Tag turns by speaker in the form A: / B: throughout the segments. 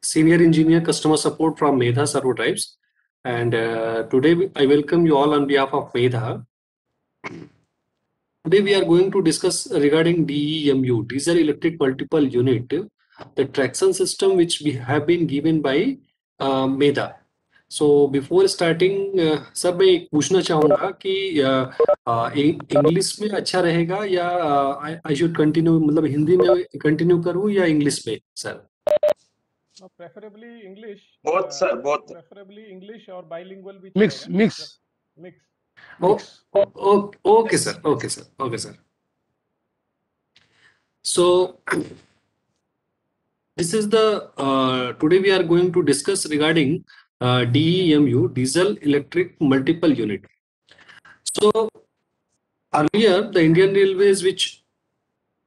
A: Senior Engineer Customer Support from Medha Servo Drives. And today I welcome you all on behalf of Medha. Today we are going to discuss regarding DEMU, Diesel Electric Multiple Unit, the traction system which we have been given by Medha. So before starting, sir मैं एक पूछना चाहूँगा कि English में अच्छा रहेगा या I should continue मतलब हिंदी में कंटिन्यू करूँ या इंग्लिश में sir?
B: Preferably English.
C: Both, sir, both.
B: Preferably English or bilingual भी
D: Mix.
B: चलेगा. Mix.
A: Okay, sir. Okay, sir. So this is the today we are going to discuss regarding DEMU, Diesel Electric Multiple Unit. So earlier the Indian Railways, which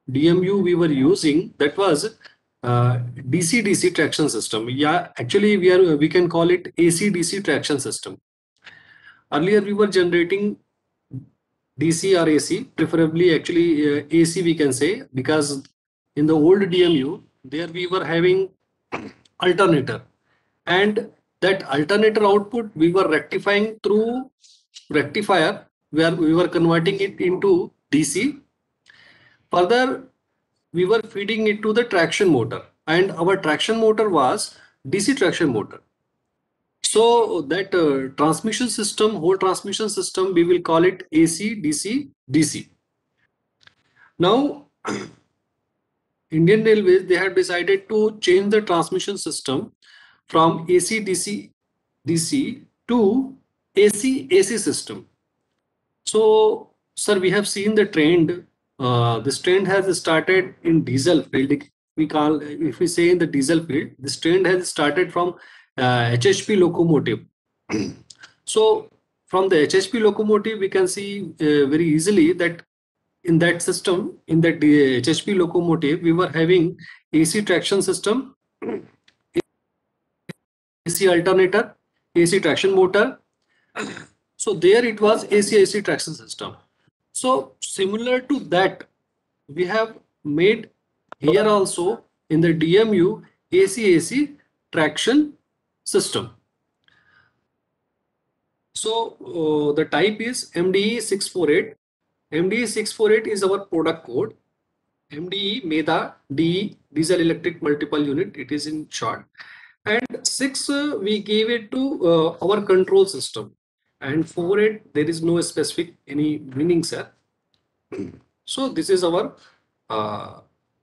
A: DMU we were using, that was DC-DC traction system. Yeah, actually we can call it AC-DC traction system. Earlier we were generating DC or AC, preferably actually AC we can say, because in the old DMU there we were having alternator, and that alternator output we were rectifying through rectifier where we were converting it into DC. Further we were feeding it to the traction motor, and our traction motor was DC traction motor. So that transmission system, whole transmission system, we will call it AC, DC, DC. Now, Indian Railways, they had decided to change the transmission system from AC, DC, DC to AC, AC system. So, sir, we have seen the trend. This trend has started in diesel field. If we say in the diesel field, this trend has started from HHP locomotive. So from the HHP locomotive, we can see very easily that in that system, in that HHP locomotive, we were having AC traction system, AC alternator, AC traction motor. So there it was AC traction system. So similar to that, we have made here also in the DMU AC traction system. So the type is MDE 648. MDE 648 is our product code. MDE Medha DE Diesel Electric Multiple Unit, it is in short. And 6 we gave it to our control system. And 48 there is no specific any meaning, sir. So this is our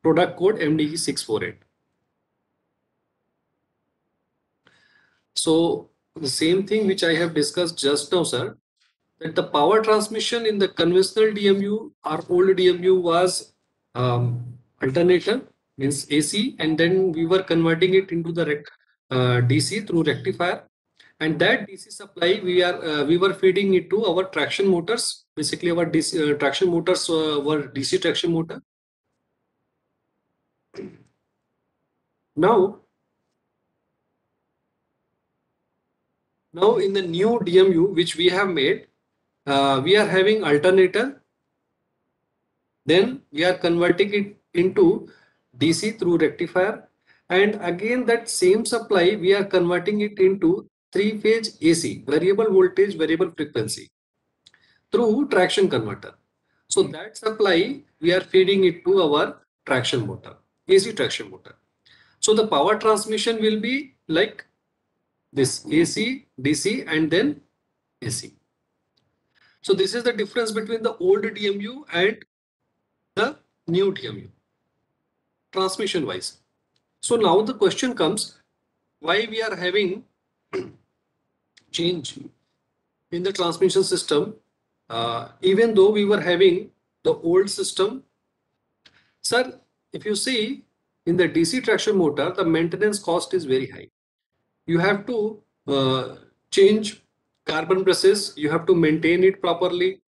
A: product code MDE 648. So the same thing which I have discussed just now, sir, that the power transmission in the conventional DMU, our old DMU was alternator, means AC, and then we were converting it into the DC through rectifier, and that DC supply we were feeding it to our traction motors. Basically, our DC, traction motors were DC traction motor. Now in the new DMU which we have made, we are having alternator, then we are converting it into DC through rectifier, and again that same supply we are converting it into 3-phase AC, variable voltage, variable frequency, through traction converter. So that supply we are feeding it to our traction motor, AC traction motor. So the power transmission will be like this: AC, DC, and then AC. So this is the difference between the old DMU and the new DMU, transmission wise. So now the question comes, why we are having change in the transmission system, even though we were having the old system? Sir, if you see in the DC traction motor, the maintenance cost is very high. You have to change carbon brushes, you have to maintain it properly,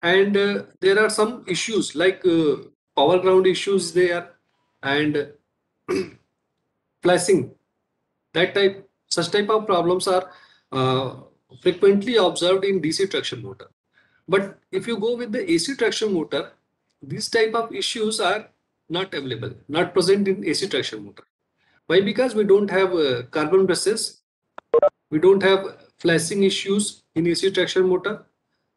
A: and there are some issues like power ground issues there, and flashing, such type of problems are frequently observed in DC traction motor. But if you go with the AC traction motor, these type of issues are not available, not present in AC traction motor. Why? Because we don't have carbon brushes, we don't have flashing issues in AC traction motor.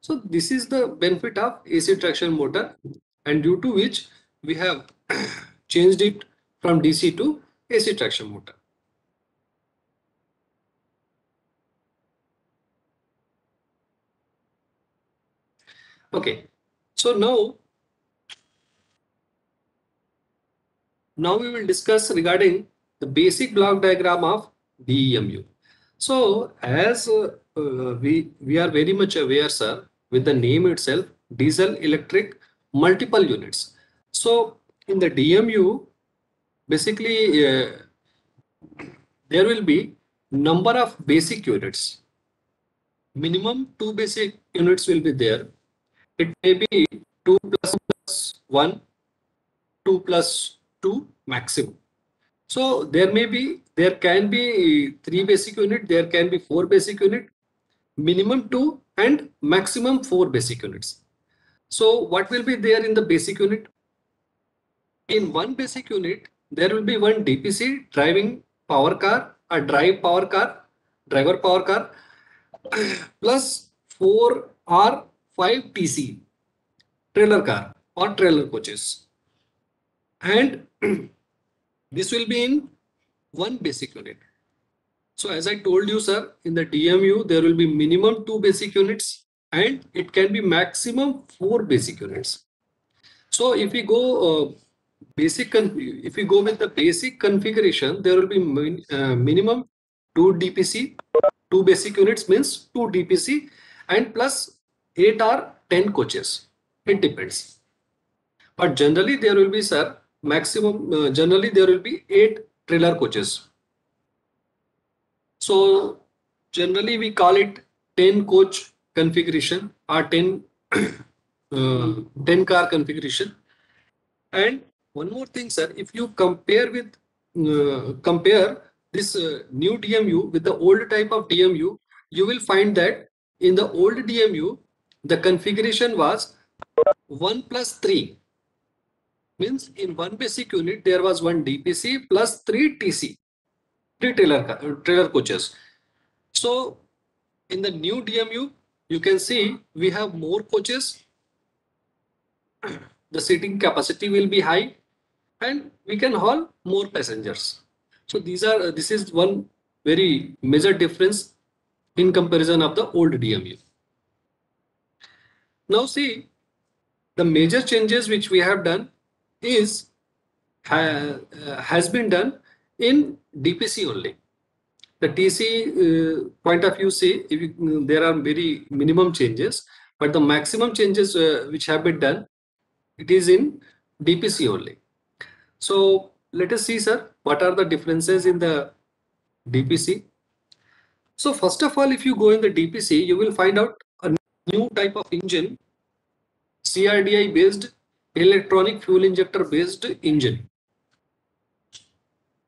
A: So this is the benefit of AC traction motor, and due to which we have changed it from DC to AC traction motor. Okay, so now we will discuss regarding the basic block diagram of DEMU. So as we are very much aware, sir, with the name itself, diesel electric multiple units. So in the DMU, basically there will be number of basic units. Minimum 2 basic units will be there. It may be 2 plus 1, 2 plus 2 maximum. So there can be 3 basic unit, there can be 4 basic unit, minimum 2 and maximum 4 basic units. So what will be there in the basic unit? In one basic unit, there will be one DPC, driving power car, a driver power car, plus 4 or 5 TC, trailer car or trailer coaches. And this will be in one basic unit. So as I told you, sir, in the DMU, there will be minimum 2 basic units and it can be maximum 4 basic units. So if we go if we go with the basic configuration, there will be minimum 2 DPC, 2 basic units means 2 DPC and plus 8 or 10 coaches. It depends. But generally there will be, sir, maximum, generally there will be 8 trailer coaches. So generally we call it 10 coach configuration or 10 car configuration. And one more thing, sir, if you compare this new DMU with the old type of DMU, you will find that in the old DMU the configuration was 1 plus 3. Means in one basic unit there was one DPC plus 3 TC, 3 trailer coaches. So in the new DMU, you can see we have more coaches, the seating capacity will be high, and we can haul more passengers. So this is one very major difference in comparison of the old DMU. Now see, the major changes which we have done is has been done in DPC only. The TC point of view, say there are very minimum changes, but the maximum changes which have been done, it is in DPC only. So let us see, sir, what are the differences in the DPC. So first of all, if you go in the DPC, you will find out a new type of engine, CRDI based electronic fuel injector based engine.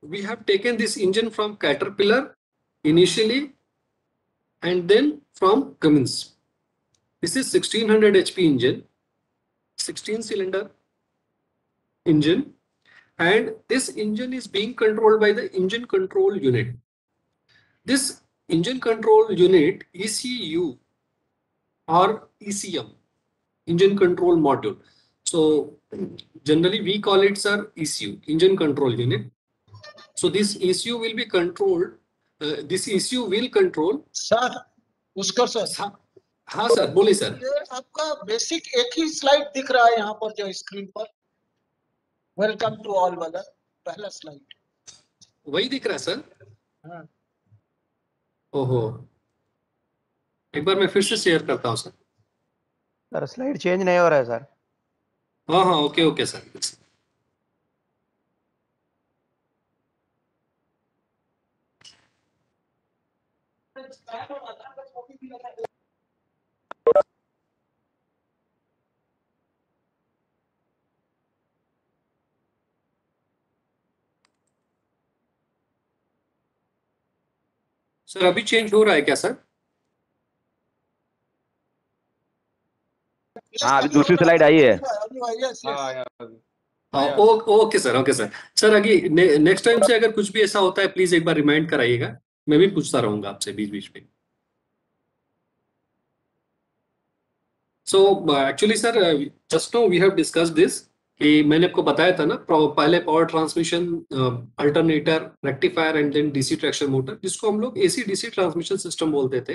A: We have taken this engine from Caterpillar initially and then from Cummins. This is 1600 HP engine, 16 cylinder engine, and this engine is being controlled by the engine control unit. This engine control unit, ECU or ECM, engine control module. So generally we call it, sir, ECU, engine control unit. So this ECU will be controlled, this ECU will control.
C: Sir Pushkar sir,
A: हाँ sir, बोलिए sir.
C: ये आपका basic एक ही slide दिख रहा है यहाँ पर जो स्क्रीन पर, वेलकम टू ऑल वाला पहला स्लाइड
A: वही दिख रहा है सर.
C: हाँ
A: ओहो, एक बार मैं फिर से शेयर करता हूँ सर.
D: सर स्लाइड चेंज नहीं हो रहा है सर.
A: हाँ हाँ, ओके ओके सर. सर अभी चेंज हो रहा है क्या सर?
D: हाँ अभी दूसरी स्लाइड आई है.
A: Okay sir, okay sir. Sir आगे नेक्स्ट टाइम से अगर कुछ भी ऐसा होता है प्लीज एक बार रिमाइंड कराइएगा, मैं भी पूछता रहूंगा आपसे बीच बीच में। So actually sir just know we have discuss this कि मैंने आपको बताया था ना पहले power transmission, alternator, rectifier and then DC traction motor, जिसको हम लोग एसी डीसी ट्रांसमिशन सिस्टम बोलते थे।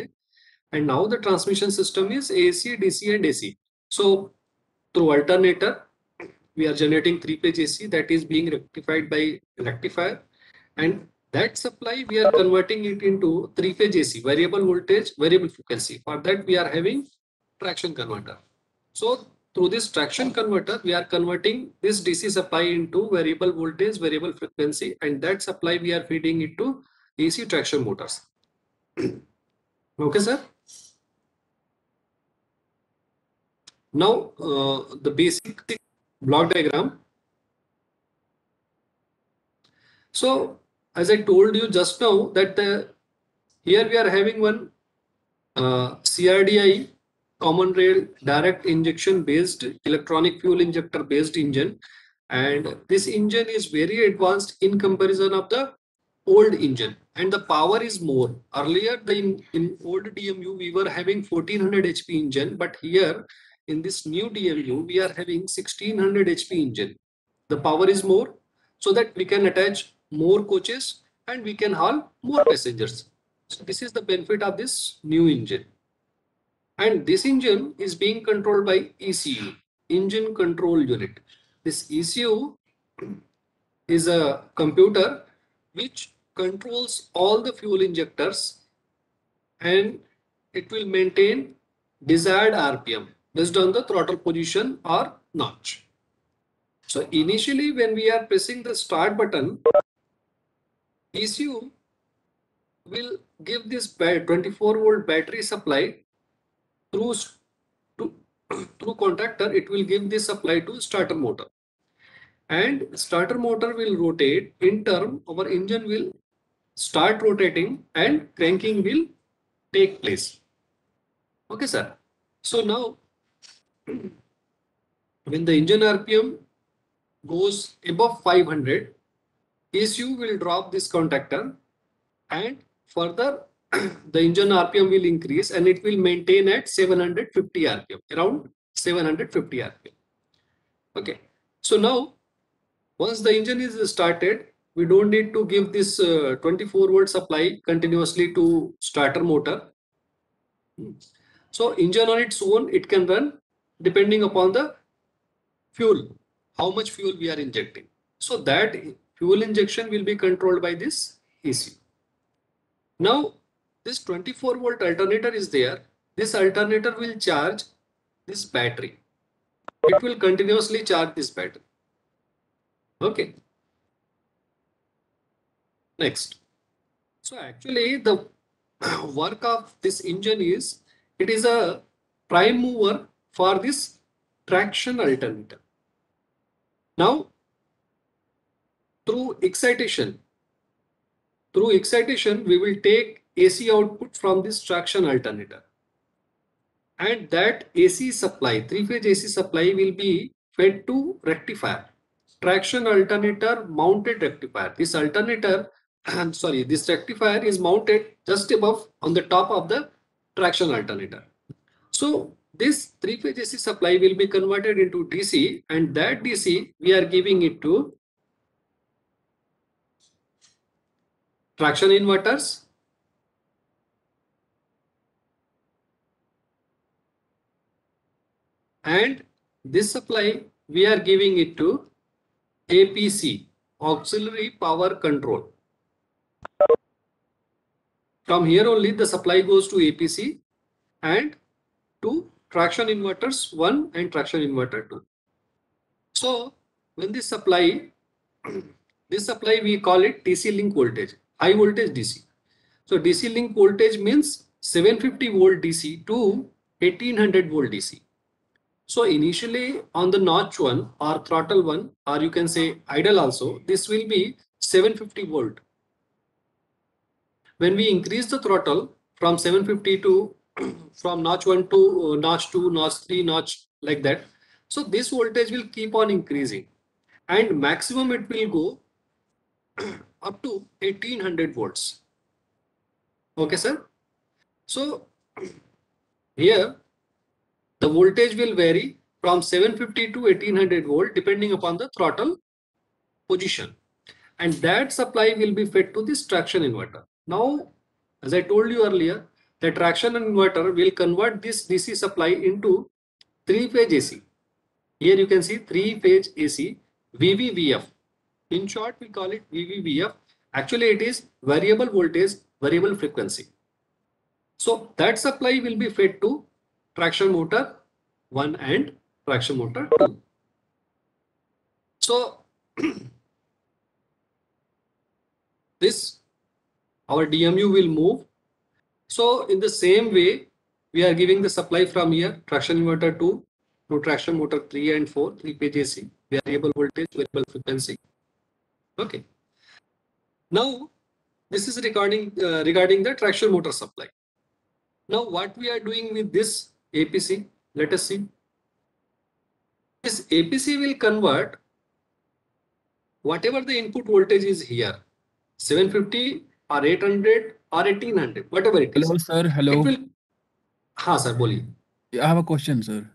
A: And now the transmission system is AC DC and AC. So through alternator we are generating 3-phase AC that is being rectified by rectifier, and that supply we are converting it into 3-phase AC, variable voltage, variable frequency. For that we are having traction converter. So through this traction converter we are converting this DC supply into variable voltage, variable frequency, and that supply we are feeding it to AC traction motors. Okay sir. Now the basic block diagram. So as I told you just now that here we are having one CRDI, common rail direct injection based electronic fuel injector based engine, and this engine is very advanced in comparison of the old engine, and the power is more. Earlier in old DMU we were having 1400 HP engine, but here in this new DMU we are having 1600 HP engine. The power is more, so that we can attach more coaches and we can haul more passengers. So this is the benefit of this new engine. And this engine is being controlled by ECU, engine control unit. This ECU is a computer which controls all the fuel injectors, and it will maintain desired RPM based on the throttle position or notch. So initially when we are pressing the start button, ECU will give this 24-volt battery supply through contactor. It will give this supply to starter motor, and starter motor will rotate. In turn, our engine will start rotating and cranking will take place. Okay sir. So now when the engine RPM goes above 500, ECU will drop this contactor, and further the engine RPM will increase and it will maintain at 750 RPM, around 750 RPM. Okay. So now once the engine is started, we don't need to give this 24-volt supply continuously to starter motor. So engine on its own, it can run depending upon the fuel, how much fuel we are injecting. So that fuel injection will be controlled by this ECU. Now this 24-volt alternator is there. This alternator will charge this battery. It will continuously charge this battery. Okay. Next. So actually the work of this engine is, it is a prime mover for this traction alternator. Now through excitation we will take AC output from this traction alternator, and that AC supply, 3-phase AC supply, will be fed to rectifier, traction alternator mounted rectifier. This alternator, this rectifier is mounted just above on the top of the traction alternator. So this 3-phase AC supply will be converted into DC, and that DC we are giving it to traction inverters, and this supply we are giving it to APC, auxiliary power control. From here only the supply goes to APC and to traction inverters 1 and traction inverter 2. So when this supply we call it DC link voltage, high voltage DC. So DC link voltage means 750 volt DC to 1800 volt DC. So initially on the notch 1 or throttle 1, or you can say idle also, this will be 750 volt. When we increase the throttle from 750 to from notch 1 to notch 2, notch 3, notch like that, so this voltage will keep on increasing, and maximum it will go up to 1800 volts. Okay, sir. So here the voltage will vary from 750 to 1800 volt depending upon the throttle position, and that supply will be fed to this traction inverter. Now, as I told you earlier, the traction inverter will convert this DC supply into three-phase AC. Here you can see three-phase AC, VVVF. In short, we call it VVVF. Actually, it is variable voltage, variable frequency. So that supply will be fed to traction motor 1 and traction motor 2. So this, our DMU will move. So in the same way, we are giving the supply from here, traction inverter 2 to traction motor 3 and 4, three-phase AC, variable voltage, variable frequency. Okay. Now, this is regarding the traction motor supply. Now, what we are doing with this APC, let us see. This APC will convert whatever the input voltage is here, 750 or 800 or 1800, whatever it is.
E: Hello, sir. Hello.
A: It will. हाँ sir, बोलिए.
E: I have a question, sir.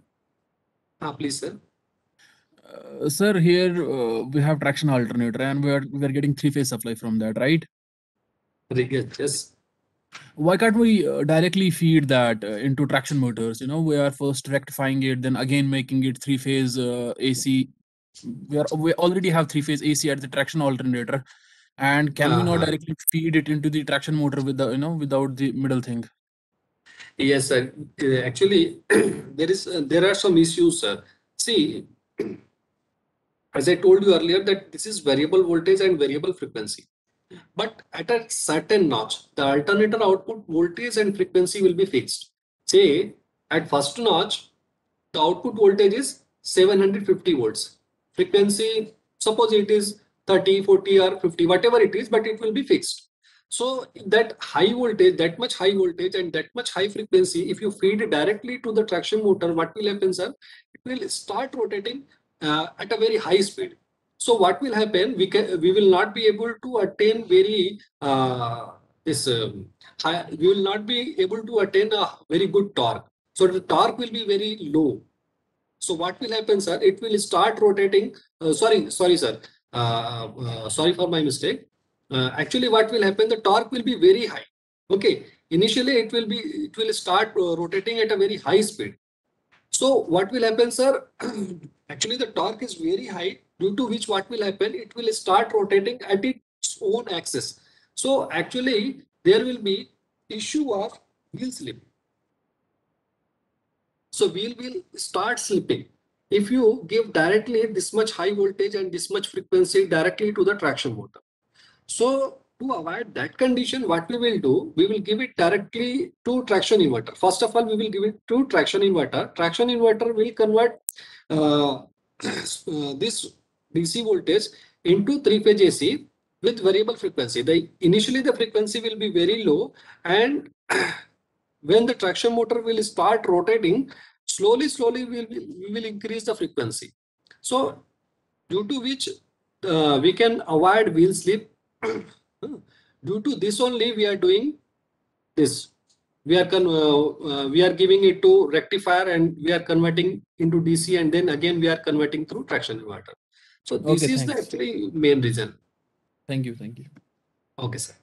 A: हाँ, please sir.
E: Sir, here we have traction alternator and we are getting three-phase supply from that, right?
A: Yes.
E: Why can't we directly feed that into traction motors? You know, we are first rectifying it, then again making it three-phase AC. We already have three-phase AC at the traction alternator, and can we not directly feed it into the traction motor with the without the middle thing?
A: Yes, sir. Actually, there are some issues, sir. See, as I told you earlier, that this is variable voltage and variable frequency. But at a certain notch, the alternator output voltage and frequency will be fixed. Say, at first notch, the output voltage is 750 volts. Frequency, suppose it is 30, 40 or 50, whatever it is, but it will be fixed. So that high voltage, that much high voltage and that much high frequency, if you feed it directly to the traction motor, what will happen, sir? It will start rotating at a very high speed. So what will happen? We will not be able to attain very high. We will not be able to attain a very good torque. So the torque will be very low. So what will happen, sir? It will start rotating. Sorry, sir. Sorry for my mistake. Actually, what will happen? The torque will be very high. Okay. Initially, it will start rotating at a very high speed. So what will happen, sir? Actually, the torque is very high, due to which what will happen? It will start rotating at its own axis. So actually, there will be issue of wheel slip. So wheel will start slipping if you give directly this much high voltage and this much frequency directly to the traction motor. So to avoid that condition, what we will do, we will give it directly to traction inverter. First of all, we will give it to traction inverter. Traction inverter will convert this DC voltage into three-phase AC with variable frequency. Initially the frequency will be very low, and when the traction motor will start rotating, slowly we will increase the frequency. So due to which we can avoid wheel slip. Due to this only we are doing this. We are giving it to rectifier and we are converting into DC, and then again we are converting through traction inverter. So this
E: Okay,
A: is the
E: thanks.
A: actually main reason.
E: Thank you.
A: Okay, sir.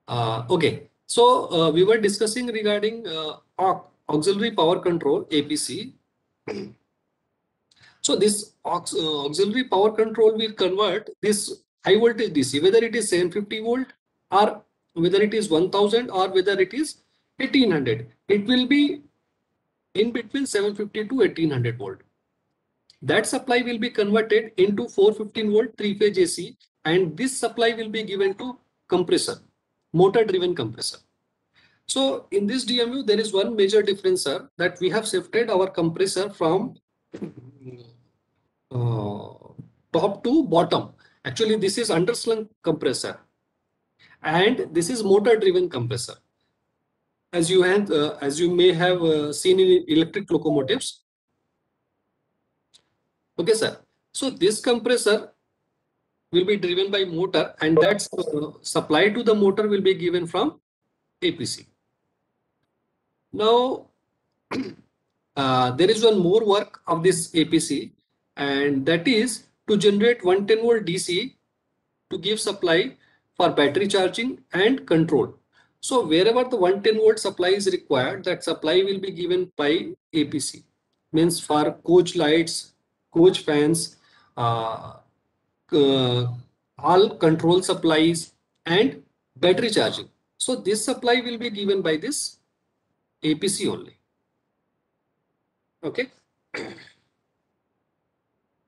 A: Okay, so we were discussing regarding auxiliary power control, APC. So this auxiliary power control will convert this high voltage DC, whether it is 750 volt or whether it is 1000 or whether it is 1800. It will be in between 750 to 1800 volt. That supply will be converted into 415 volt three-phase AC, and this supply will be given to compressor, motor-driven compressor. So in this DMU, there is one major difference, sir, that we have shifted our compressor from top to bottom. Actually, this is underslung compressor, and this is motor-driven compressor. As you may have seen in electric locomotives, Okay, sir. So this compressor will be driven by motor, and that's supply to the motor will be given from APC. Now, there is one more work of this APC, and that is to generate 110 volt DC to give supply for battery charging and control. So wherever the 110 volt supply is required, that supply will be given by APC. Means for coach lights, coach fans, all control supplies and battery charging. So this supply will be given by this APC only. Okay.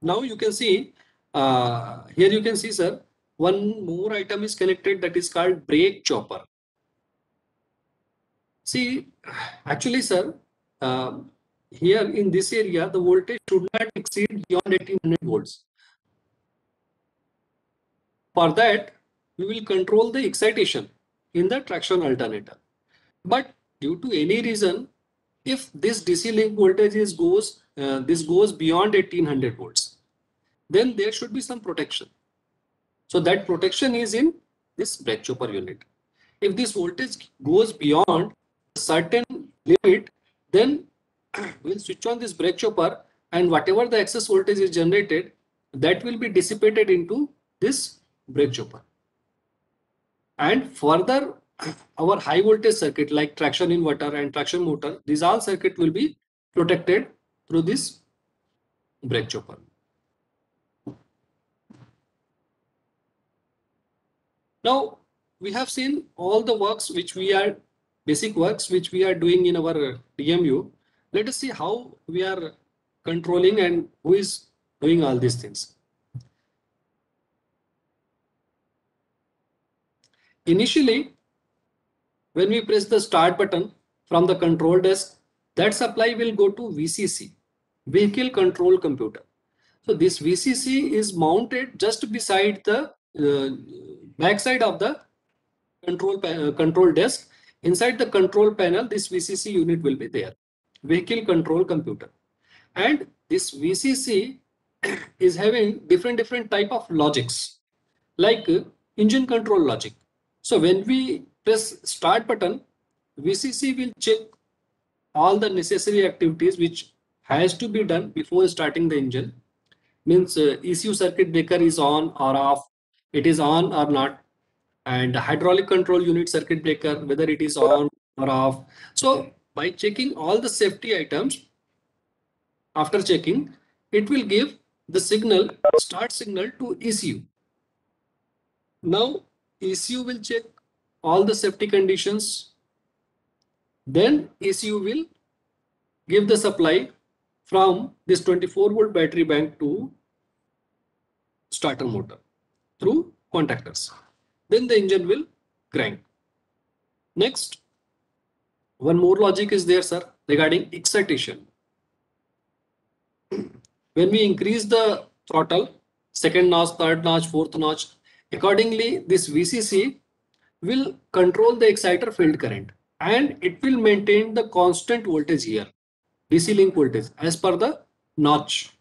A: Now you can see, here you can see, sir, one more item is connected, that is called brake chopper. See, actually, sir, here in this area, the voltage should not exceed beyond 1800 volts. For that, we will control the excitation in the traction alternator. But due to any reason, if this DC link voltage goes beyond 1800 volts, then there should be some protection. So that protection is in this brake chopper unit. If this voltage goes beyond a certain limit, then we'll switch on this brake chopper, and whatever the excess voltage is generated, that will be dissipated into this brake chopper. And further, our high voltage circuit like traction inverter and traction motor, these all circuit will be protected through this brake chopper. Now we have seen all the works which we are basic works which we are doing in our DMU. Let us see how we are controlling and who is doing all these things. Initially, when we press the start button from the control desk, that supply will go to VCC, Vehicle Control Computer. So this VCC is mounted just beside the backside of the control desk. Inside the control panel, this VCC unit will be there, Vehicle Control Computer. And this VCC is having different type of logics, like engine control logic. So when we press start button, VCC will check all the necessary activities which has to be done before starting the engine. Means ECU circuit breaker is on or off, it is on or not, and hydraulic control unit circuit breaker, whether it is on or off. So by checking all the safety items, after checking, it will give the signal, start signal to ECU. Now ECU will check all the safety conditions. Then ECU will give the supply from this 24 volt battery bank to starter motor through contactors. Then the engine will crank. Next, one more logic is there, sir, regarding excitation. When we increase the throttle, second notch, third notch, fourth notch, accordingly this VCC will control the exciter field current, and it will maintain the constant voltage here, DC link voltage, as per the notch.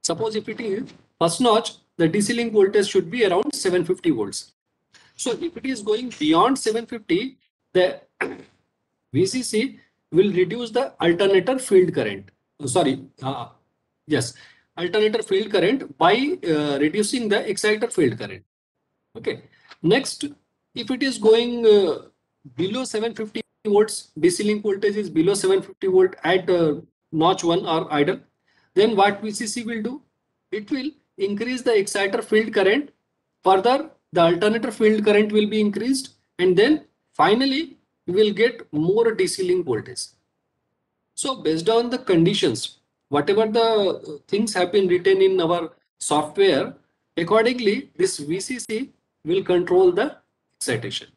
A: Suppose if it is first notch, the DC link voltage should be around 750 volts. So if it is going beyond 750, the VCC will reduce the alternator field current. Alternator field current by reducing the exciter field current. Okay. Next, if it is going below 750 volts, DC link voltage is below 750 volt at notch 1 or idle, then what VCC will do? It will increase the exciter field current. Further, the alternator field current will be increased, and then finally we will get more DC link voltage. So based on the conditions, whatever the things have been written in our software, accordingly this VCC will control the excitation.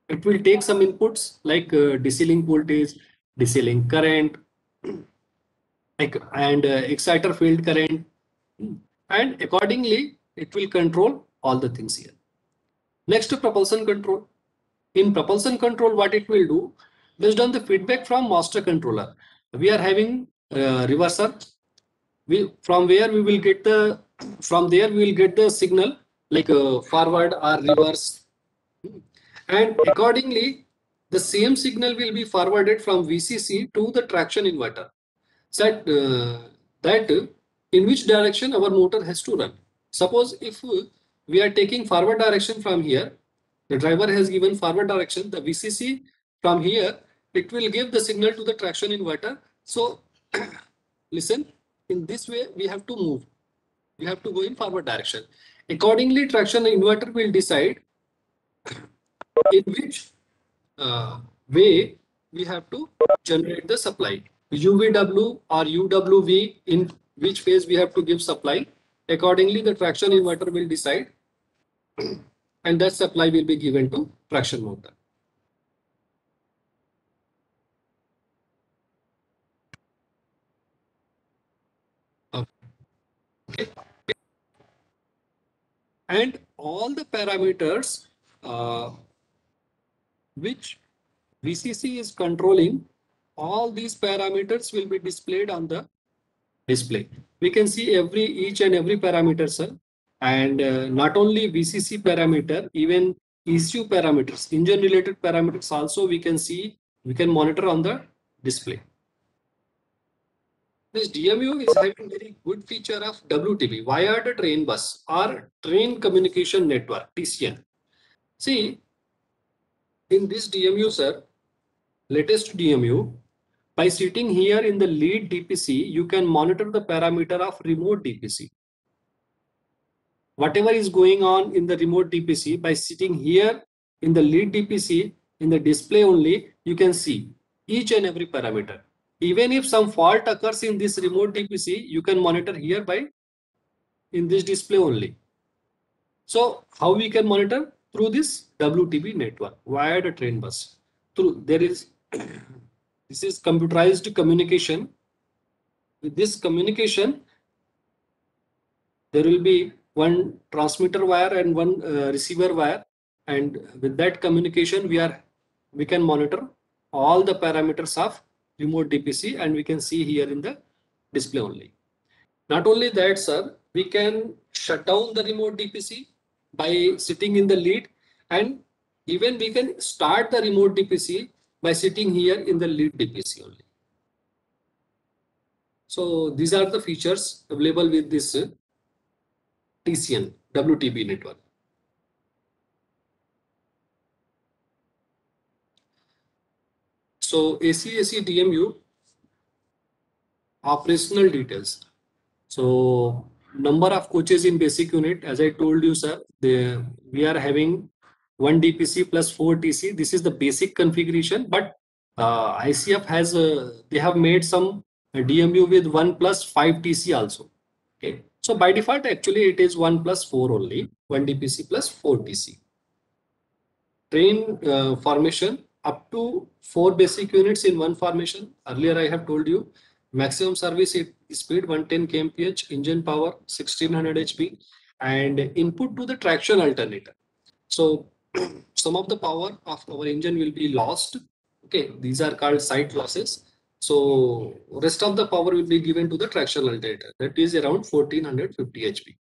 A: It will take some inputs like DC link voltage, DC link current, and exciter field current, and accordingly it will control all the things here. Next, to propulsion control. In propulsion control, what it will do, based on the feedback from master controller, we are having reverser, from there we will get the signal like forward or reverse, and accordingly the same signal will be forwarded from VCC to the traction inverter. That in which direction our motor has to run. Suppose if we are taking forward direction from here, the driver has given forward direction, the VCC from here, it will give the signal to the traction inverter. So listen, in this way we have to move. We have to go in forward direction. Accordingly, traction inverter will decide in which way we have to generate the supply. UVW or UWV, in which phase we have to give supply. Accordingly, the traction inverter will decide, and that supply will be given to traction motor. Okay. And all the parameters which VCC is controlling, all these parameters will be displayed on the display. We can see each and every parameter, sir, and not only VCC parameter, even ECU parameters, engine related parameters also we can see, we can monitor on the display. This DMU is having very good feature of WTB, wired train bus or train communication network, TCN. See, in this DMU, sir, latest DMU, by sitting here in the lead DPC, you can monitor the parameter of remote DPC. Whatever is going on in the remote DPC, by sitting here in the lead DPC, in the display only, you can see each and every parameter. Even if some fault occurs in this remote DPC, you can monitor here by in this display only. So how we can monitor? Through this WTB network, wired train bus. This is computerized communication. With this communication, there will be one transmitter wire and one receiver wire, and with that communication we can monitor all the parameters of remote DPC, and we can see here in the display only. Not only that, sir, we can shut down the remote DPC by sitting in the lead, and even we can start the remote DPC by sitting here in the lead DPC only. So these are the features available with this TCN WTB network. So AC DMU operational details. So number of coaches in basic unit, as I told you, sir, we are having 1 DPC plus 4 TC. This is the basic configuration, but ICF has they have made some DMU with 1 plus 5 TC also. Okay, so by default actually it is 1 plus 4 only, 1 DPC plus 4 TC. Train formation up to 4 basic units in one formation. Earlier I have told you maximum service speed 110 kmph, engine power 1600 HP, and input to the traction alternator. So some of the power of our engine will be lost. Okay, these are called site losses. So rest of the power will be given to the traction alternator. That is around 1450 HP.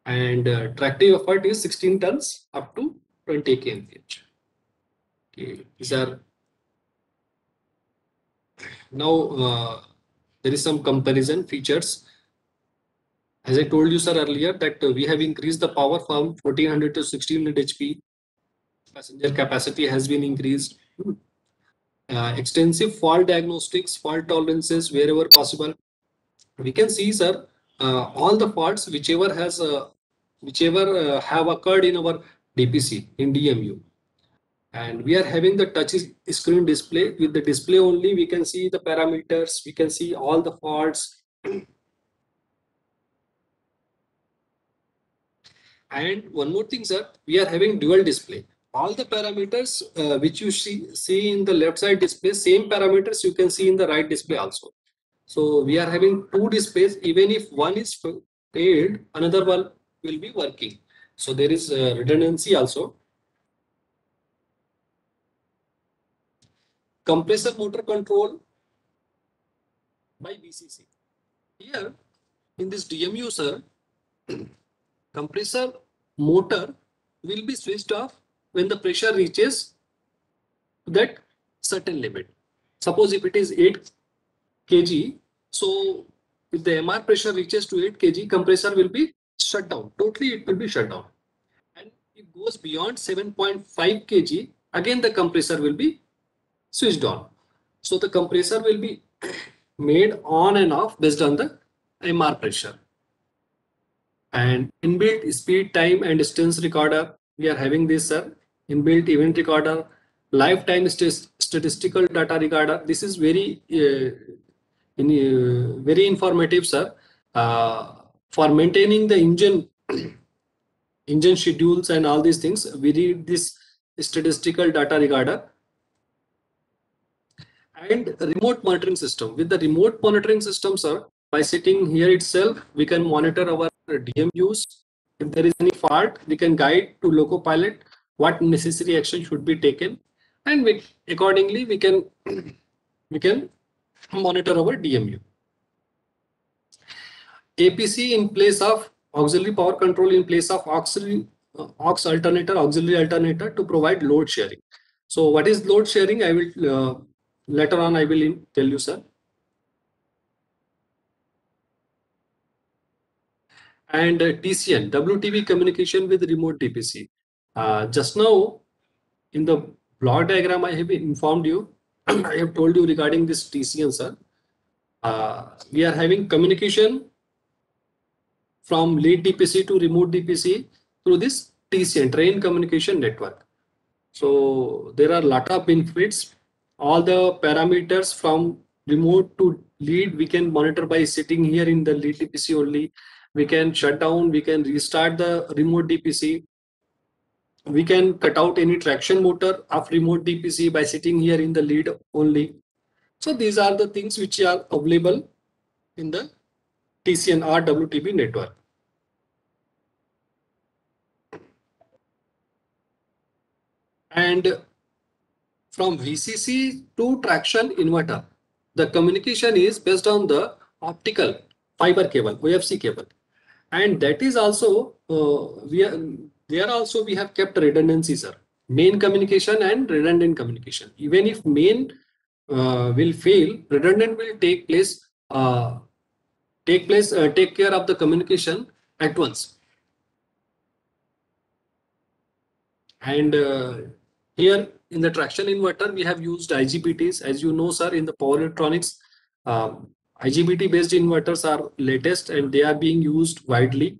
A: And tractive effort is 16 tons up to 20 kmph. Okay, these are now there is some comparison features. As I told you, sir, earlier that we have increased the power from 1400 to 1600 HP. Passenger capacity has been increased. Extensive fault diagnostics, fault tolerances wherever possible. We can see, sir, all the faults whichever have occurred in our DPC in DMU. And we are having the touch screen display. With the display only, we can see the parameters, we can see all the faults. And one more thing, sir, we are having dual display. All the parameters which you see in the left side display, same parameters you can see in the right display also. So we are having 2 displays. Even if one is failed, another one will be working. So there is redundancy also. Compressor motor control by VCC. Here in this DMU, sir, compressor motor will be switched off when the pressure reaches that certain limit. Suppose if it is 8 kg, so if the MR pressure reaches to 8 kg, compressor will be shut down. Totally, it will be shut down. And it goes beyond 7.5 kg, again the compressor will be switched on. So the compressor will be made on and off based on the MR pressure. And inbuilt speed, time and distance recorder, we are having this, sir. Inbuilt event recorder, lifetime statistical data recorder. This is very very informative, sir. For maintaining the engine schedules and all these things, we need this statistical data recorder. And remote monitoring system. With the remote monitoring system, sir, by sitting here itself, we can monitor our DMUs. If there is any fault, we can guide to Locopilot what necessary action should be taken, and accordingly we can monitor our DMU. APC in place of auxiliary power control, in place of auxiliary alternator to provide load sharing. So what is load sharing? I will later on I will tell you, sir. And TCN, WTV communication with remote DPC. Just now in the block diagram I have informed you, I have told you regarding this TCN, sir. We are having communication from lead DPC to remote DPC through this TCN, train communication network. So there are a lot of benefits. All the parameters from remote to lead we can monitor by sitting here in the lead DPC only. We can shut down, we can restart the remote DPC. We can cut out any traction motor of remote DPC by sitting here in the lead only. So these are the things which are available in the TCN or WTB network. And from VCC to traction inverter, the communication is based on the optical fiber cable, OFC cable. And that is also, we have kept redundancy, sir. Main communication and redundant communication. Even if main will fail, redundant will take care of the communication at once. And here in the traction inverter, we have used IGBTs. As you know, sir, in the power electronics, IGBT based inverters are latest and they are being used widely.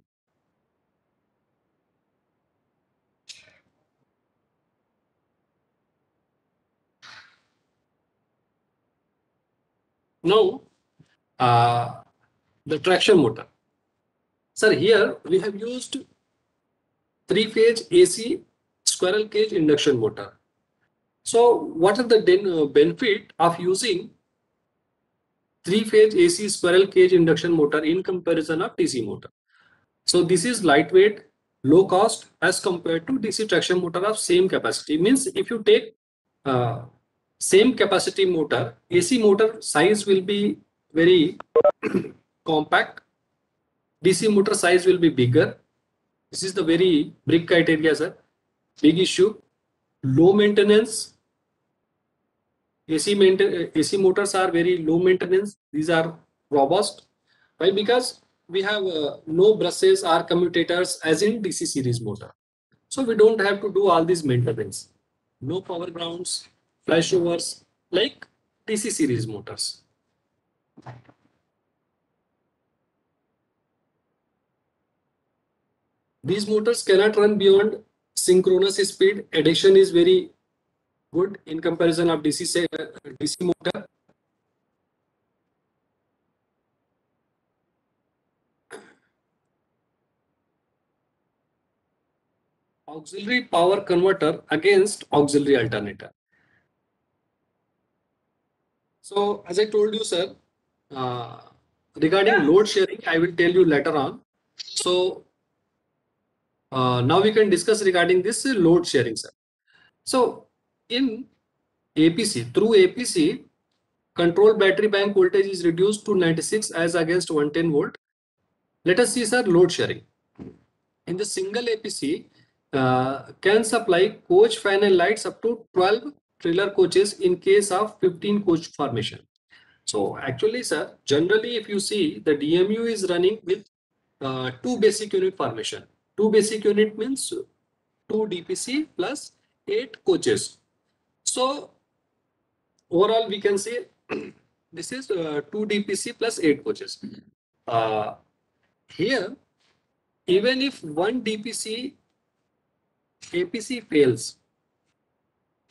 A: Now, the traction motor. Sir, here we have used 3-phase AC squirrel cage induction motor. So what are the benefit of using 3-phase AC squirrel cage induction motor in comparison of DC motor? So this is lightweight, low cost as compared to DC traction motor of same capacity. Means if you take same capacity motor, AC motor size will be very compact, DC motor size will be bigger. This is the very big criteria, sir. Big issue. Low maintenance. AC motors are very low maintenance. These are robust. Why? Because we have no brushes or commutators as in DC series motor. So we don't have to do all these maintenance. No power grounds, flashovers like DC series motors. These motors cannot run beyond synchronous speed. Addition is very good in comparison of DC motor. Auxiliary power converter against auxiliary alternator. So as I told you, sir, regarding load sharing, I will tell you later on. So now we can discuss regarding this load sharing, sir. So in APC, through APC, control battery bank voltage is reduced to 96 as against 110 volt. Let us see, sir, load sharing. In the single APC, can supply coach, fan and lights up to 12 trailer coaches in case of 15 coach formation. So actually, sir, generally if you see, the DMU is running with 2 basic unit formation. 2 basic unit means 2 DPC plus 8 coaches. So overall we can say this is 2 DPC plus 8 coaches. Here, even if one DPC APC fails,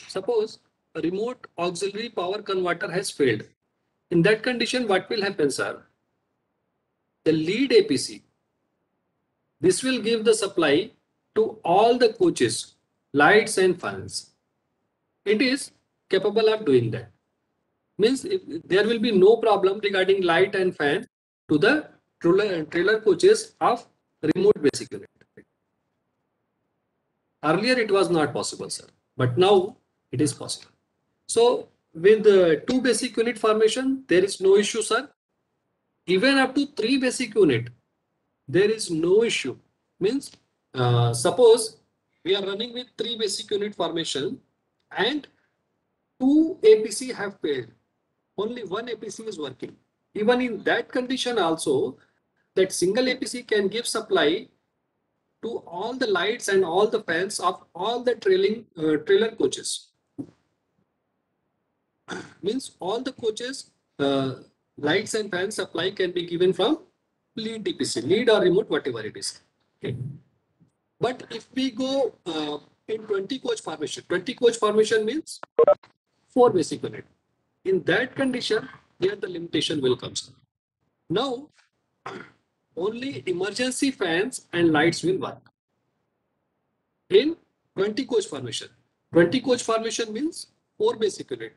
A: suppose a remote auxiliary power converter has failed. In that condition, what will happen, sir? The lead APC, this will give the supply to all the coaches, lights and fans. It is capable of doing that. Means there will be no problem regarding light and fan to the trailer coaches of remote basic unit. Earlier it was not possible, sir, but now it is possible. So with the 2 basic unit formation, there is no issue, sir. Even up to 3 basic unit, there is no issue. Means suppose we are running with 3 basic unit formation and 2 APC have failed. Only 1 APC is working. Even in that condition also, that single APC can give supply to all the lights and all the fans of all the trailer coaches. Means all the coaches, lights and fan supply can be given from lead DPC, lead or remote, whatever it is. Okay. But if we go in 20 coach formation, 20 coach formation means 4 basic unit. In that condition, here the limitation will come. Now, only emergency fans and lights will work in 20 coach formation. 20 coach formation means 4 basic unit.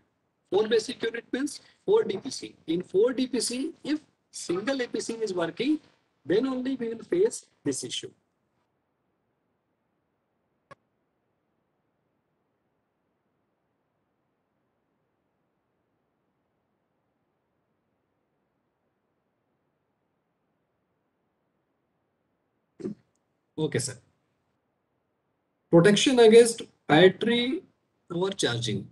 A: 4 basic unit means 4 DPC. In 4 DPC, if single APC is working, then only we will face this issue. Okay, sir. Protection against battery overcharging.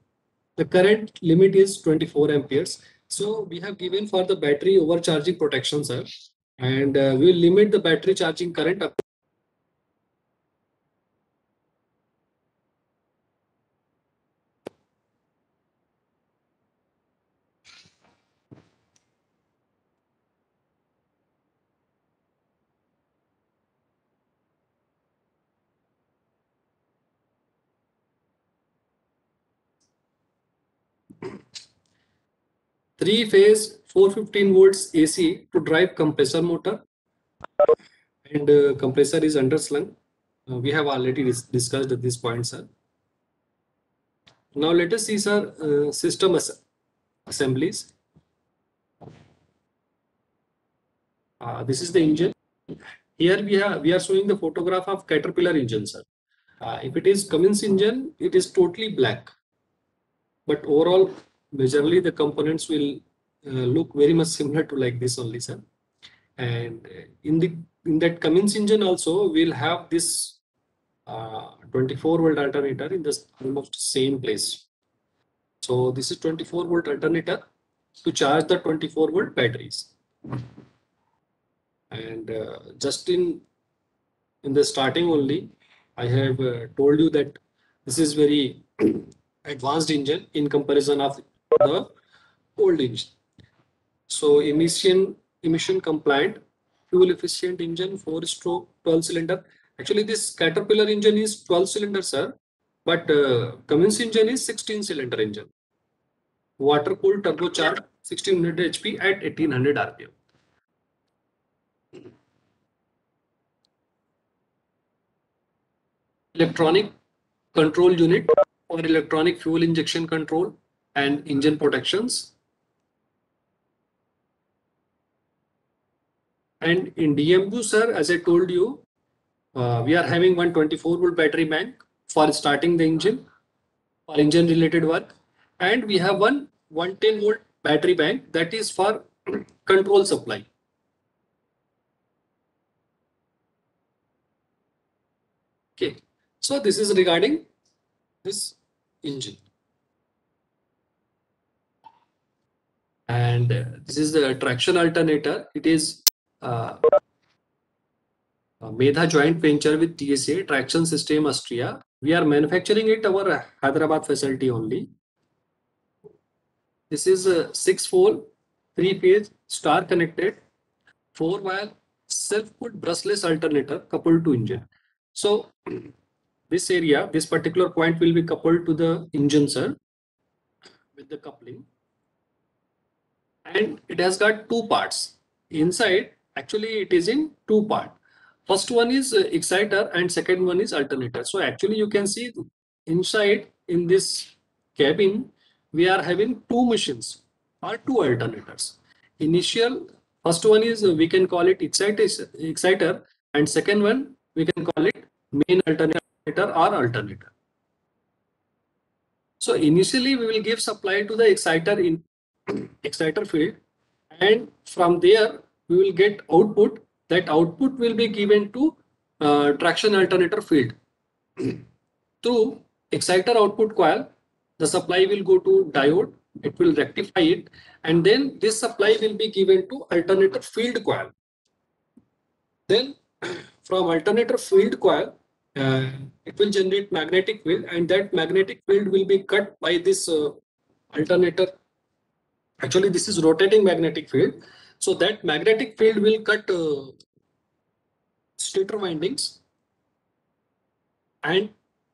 A: The current limit is 24 amperes. So we have given for the battery overcharging protection, sir, and we will limit the battery charging current up. Three-phase 415 volts AC to drive compressor motor, and compressor is underslung. We have already discussed at this point, sir. Now let us see, sir, system assemblies. This is the engine. Here we are showing the photograph of Caterpillar engine, sir. If it is Cummins engine, it is totally black. But overall, majorly the components will look very much similar to like this only, sir. And in that Cummins engine also, we'll have this 24 volt alternator in this almost same place. So this is 24 volt alternator to charge the 24 volt batteries. And just in the starting only, I have told you that this is very advanced engine in comparison of the old engine. So emission compliant, fuel efficient engine, 4-stroke 12 cylinder. Actually this Caterpillar engine is 12 cylinder, sir, but Cummins engine is 16 cylinder engine. Water cooled turbocharged 1600 HP at 1800 RPM. Electronic control unit or electronic fuel injection control and engine protections. And in DMU, sir, as I told you, we are having one 24 volt battery bank for starting the engine, for engine related work. And we have one 110 volt battery bank that is for control supply. Okay, so this is regarding this engine. And this is the traction alternator. It is Medha joint venture with TSA Traction System Austria. We are manufacturing it our Hyderabad facility only. This is a 6-pole, 3-phase, star connected, 4-wire, self-put brushless alternator coupled to engine. So this area, this particular point will be coupled to the engine, sir, with the coupling. And it has got two parts. Inside, actually it is in two parts. First one is exciter and second one is alternator. So actually you can see inside in this cabin, we are having two machines or two alternators. First one is we can call it exciter, and second one we can call it main alternator or alternator. So initially we will give supply to the exciter in exciter field, and from there we will get output. That output will be given to traction alternator field. Through exciter output coil, the supply will go to diode, it will rectify it, and then this supply will be given to alternator field coil. Then from alternator field coil, it will generate magnetic field, and that magnetic field will be cut by this alternator. Actually, this is rotating magnetic field. So that magnetic field will cut stator windings, and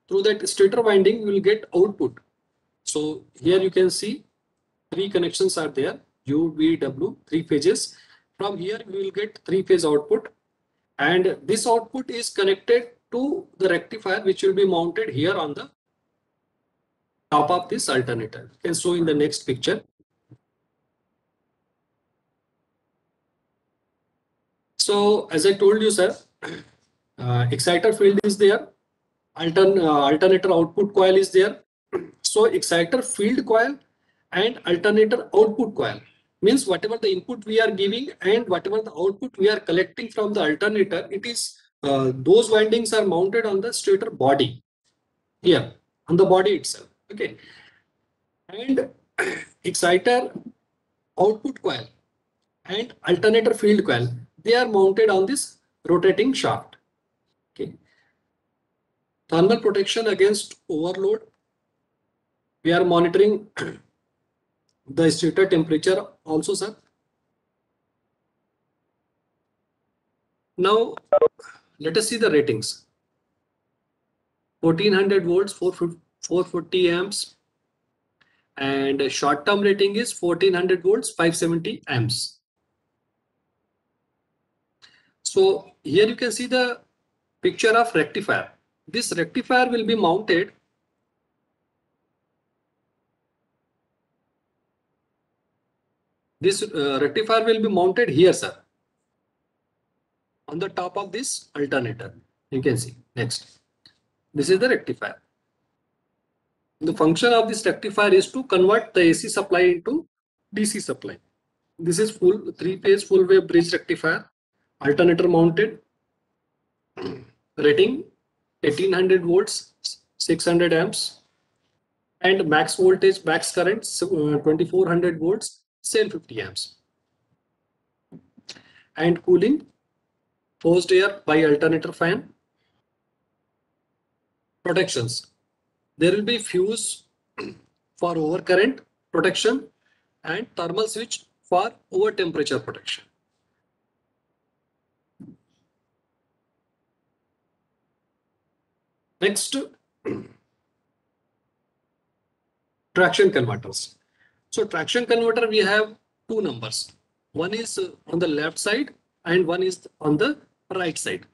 A: through that stator winding we will get output. So here you can see three connections are there, U, V, W, three phases. From here we will get three-phase output, and this output is connected to the rectifier, which will be mounted here on the top of this alternator. You can show in the next picture. So as I told you, sir, exciter field is there, alternator output coil is there. So exciter field coil and alternator output coil means whatever the input we are giving and whatever the output we are collecting from the alternator, it is those windings are mounted on the stator body here on the body itself. Okay, and exciter output coil and alternator field coil, they are mounted on this rotating shaft. Okay, thermal protection against overload. We are monitoring the stator temperature also, sir. Now let us see the ratings. 1400 volts, 440 amps, and short term rating is 1400 volts, 570 amps. So here you can see the picture of rectifier. This rectifier will be mounted rectifier will be mounted here, sir, on the top of this alternator. You can see next. This is the rectifier. The function of this rectifier is to convert the AC supply into DC supply. This is full three-phase full wave bridge rectifier, alternator mounted, rating 1800 volts, 600 amps, and max voltage, max current 2400 volts, 750 amps, and cooling forced air by alternator fan. Protections. There will be fuse for overcurrent protection and thermal switch for over temperature protection. Next, traction converters. So traction converter, we have two numbers. One is on the left side and one is on the right side.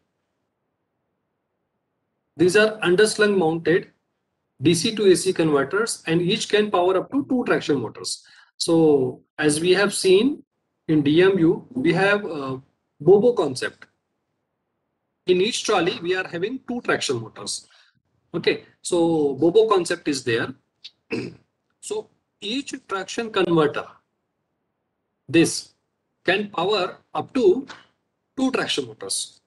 A: These are underslung mounted DC to AC converters, and each can power up to 2 traction motors. So as we have seen in DMU, we have a Bobo concept. In each trolley, we are having 2 traction motors. Okay, so Bobo concept is there. So each traction converter, this can power up to 2 traction motors.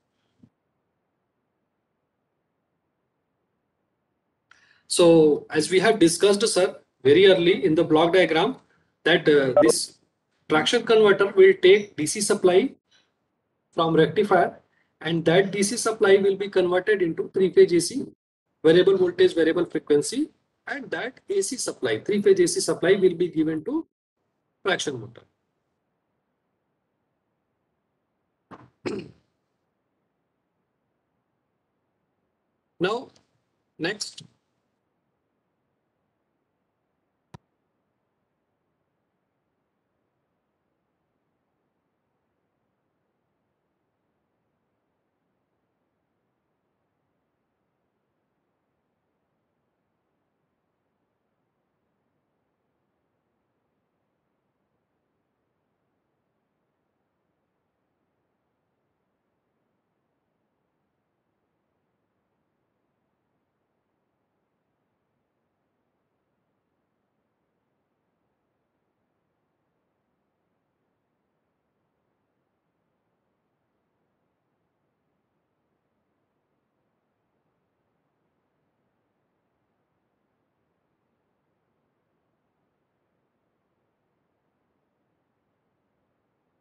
A: So as we have discussed, sir, very early in the block diagram, that this traction converter will take DC supply from rectifier, and that DC supply will be converted into three-phase AC, variable voltage, variable frequency, and that AC supply, three-phase AC supply will be given to traction motor. Now, next.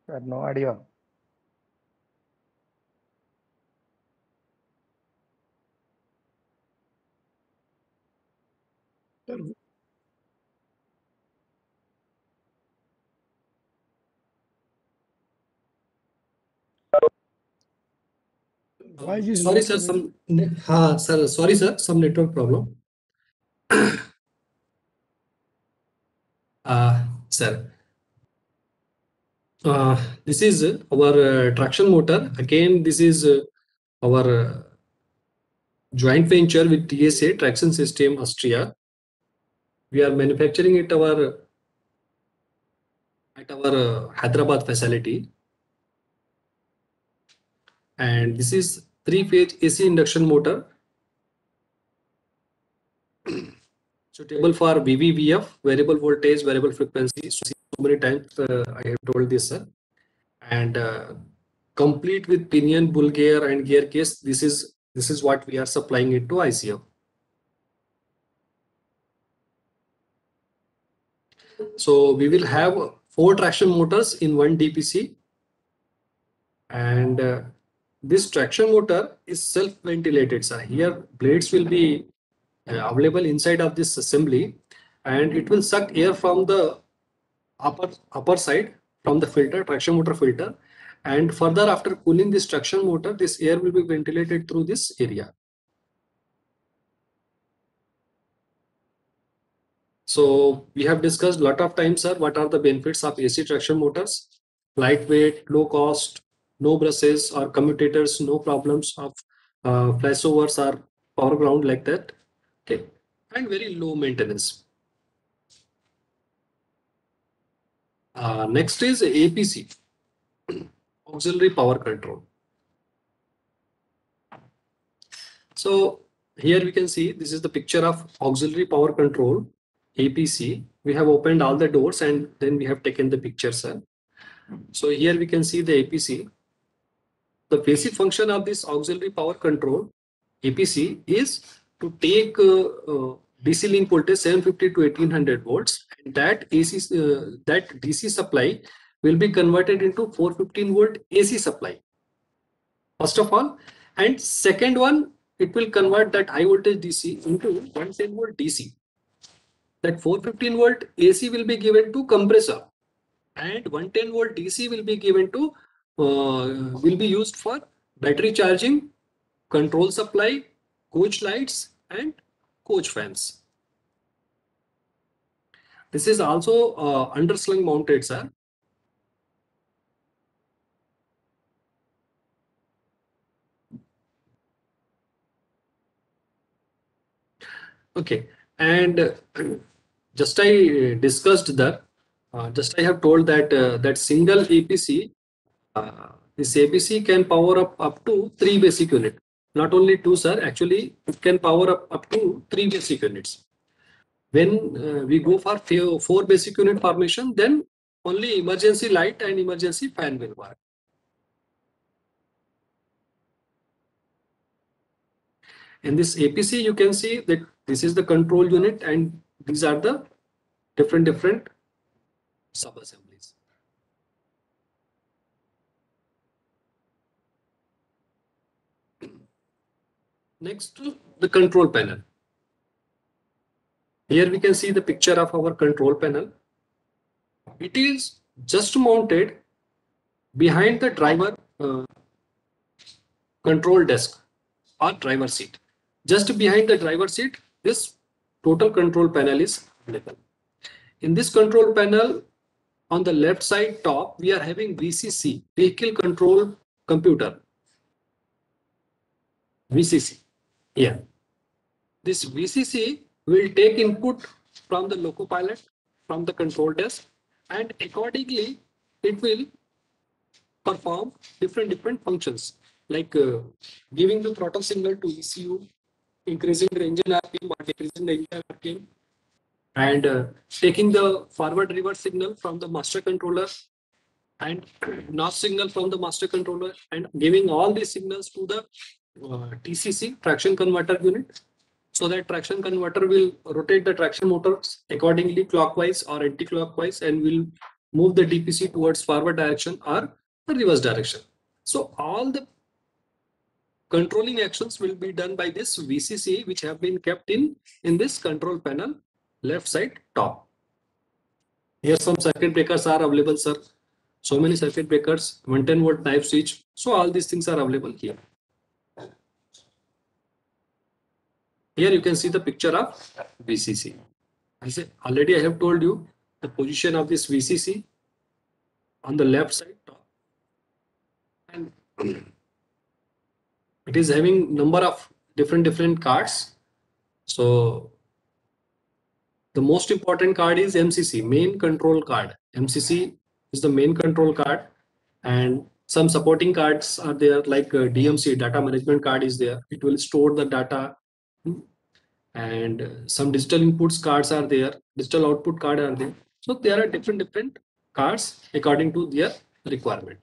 D: Sir, no audio.
F: Why is
A: Sorry,
F: not
A: sir.
F: coming?
A: Sir. Sorry, sir. Some network problem. Sir. This is our traction motor. Again, this is our joint venture with TSA Traction System Austria. We are manufacturing it at our Hyderabad facility. And this is three-phase AC induction motor suitable for VVVF, variable voltage, variable frequency. So many times I have told this, sir. And complete with pinion, bull gear, and gear case. This is what we are supplying it to ICF. So we will have 4 traction motors in one DPC, and this traction motor is self-ventilated, sir. Here blades will be available inside of this assembly, and it will suck air from the upper side from the filter, traction motor filter, and further after cooling this traction motor, this air will be ventilated through this area. So we have discussed a lot of times, sir, what are the benefits of AC traction motors? Lightweight, low cost, no brushes or commutators, no problems of flashovers or power ground like that. Okay, and very low maintenance. Next is APC, auxiliary power control. So here we can see this is the picture of auxiliary power control, APC. We have opened all the doors and then we have taken the picture, sir. So here we can see the APC. The basic function of this auxiliary power control, APC, is to take DC link voltage 750 to 1800 volts, and that DC supply will be converted into 415 volt AC supply. First of all, and second one, it will convert that high voltage DC into 110 volt DC. That 415 volt AC will be given to compressor, and 110 volt DC will be given to will be used for battery charging, control supply, coach lights, and coach fans. This is also underslung mounted, sir. Okay, and just I discussed that. Just I have told that that single APC, this APC can power up to 3 basic units. Not only 2, sir. Actually, it can power up to 3 basic units. When we go for 4 basic unit formation, then only emergency light and emergency fan will work. In this APC, you can see that this is the control unit and these are the different sub-assemblies. Next, the control panel. Here we can see the picture of our control panel. It is just mounted behind the driver control desk or driver seat. Just behind the driver seat, this total control panel is available. In this control panel, on the left side top, we are having VCC, Vehicle Control Computer. VCC. Yeah. This VCC will take input from the locopilot, from the control desk, and accordingly, it will perform different functions like giving the throttle signal to ECU, increasing the engine RPM or decreasing the engine RPM, and taking the forward reverse signal from the master controller and notch signal from the master controller, and giving all these signals to the TCC, traction converter unit, so that traction converter will rotate the traction motors accordingly clockwise or anti-clockwise and will move the DPC towards forward direction or the reverse direction. So all the controlling actions will be done by this VCC, which have been kept in this control panel left side top. Here some circuit breakers are available, sir. So many circuit breakers, 110-volt type switch. So all these things are available here. Here you can see the picture of VCC. As already I have told you the position of this VCC on the left side top, and it is having number of different cards. So the most important card is MCC, main control card. MCC is the main control card, and some supporting cards are there like DMC, data management card is there. It will store the data, and some digital inputs cards are there, digital output card are there. So there are different cards according to their requirement.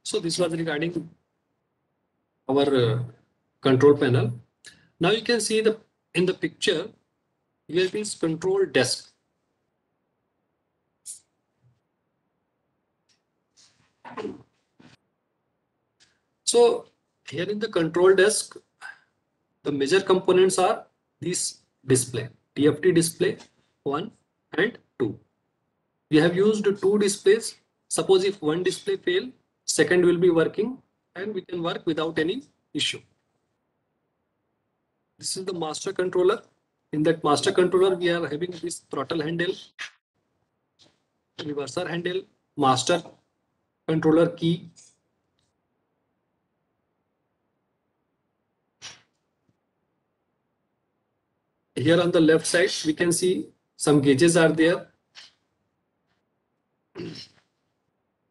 A: So this was regarding our control panel. Now you can see in the picture, here is control desk. So here in the control desk, the major components are this display, TFT display 1 and 2. We have used 2 displays. Suppose if one display fail, second will be working and we can work without any issue. This is the master controller. In that master controller, we are having this throttle handle, reverser handle, master controller key. Here on the left side, we can see some gauges are there.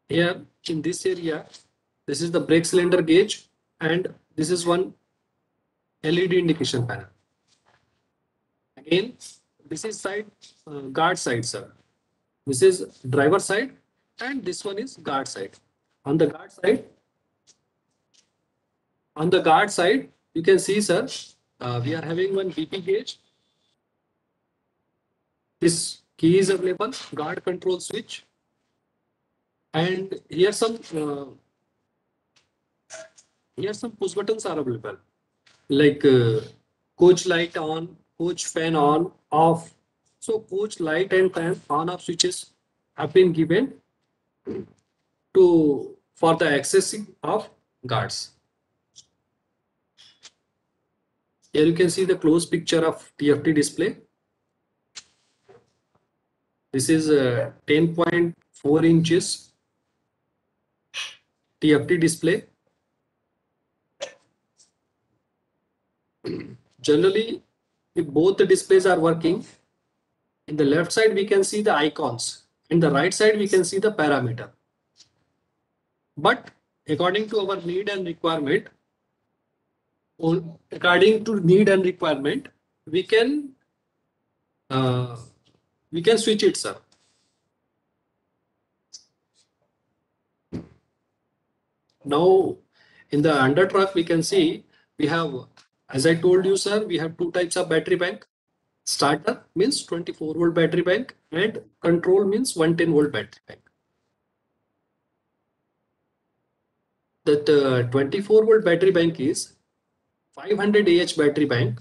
A: Here in this area, this is the brake cylinder gauge, and this is one LED indication panel. Again, this is side guard side, sir. This is driver side, and this one is guard side. On the guard side, you can see, sir, we are having one BP gauge. This key is available, guard control switch, and here some push buttons are available, like coach light on, coach fan on, off. So coach light and fan on off switches have been given for the accessing of guards. Here you can see the close picture of TFT display. This is 10.4 inches TFT display. Generally, if both the displays are working, in the left side we can see the icons, in the right side we can see the parameter. But according to our need and requirement, we can switch it, sir. Now In the under trough, we can see we have, as I told you, sir, we have two types of battery bank. Starter means 24-volt battery bank and control means 110-volt battery bank. That 24-volt battery bank is 500 Ah battery bank,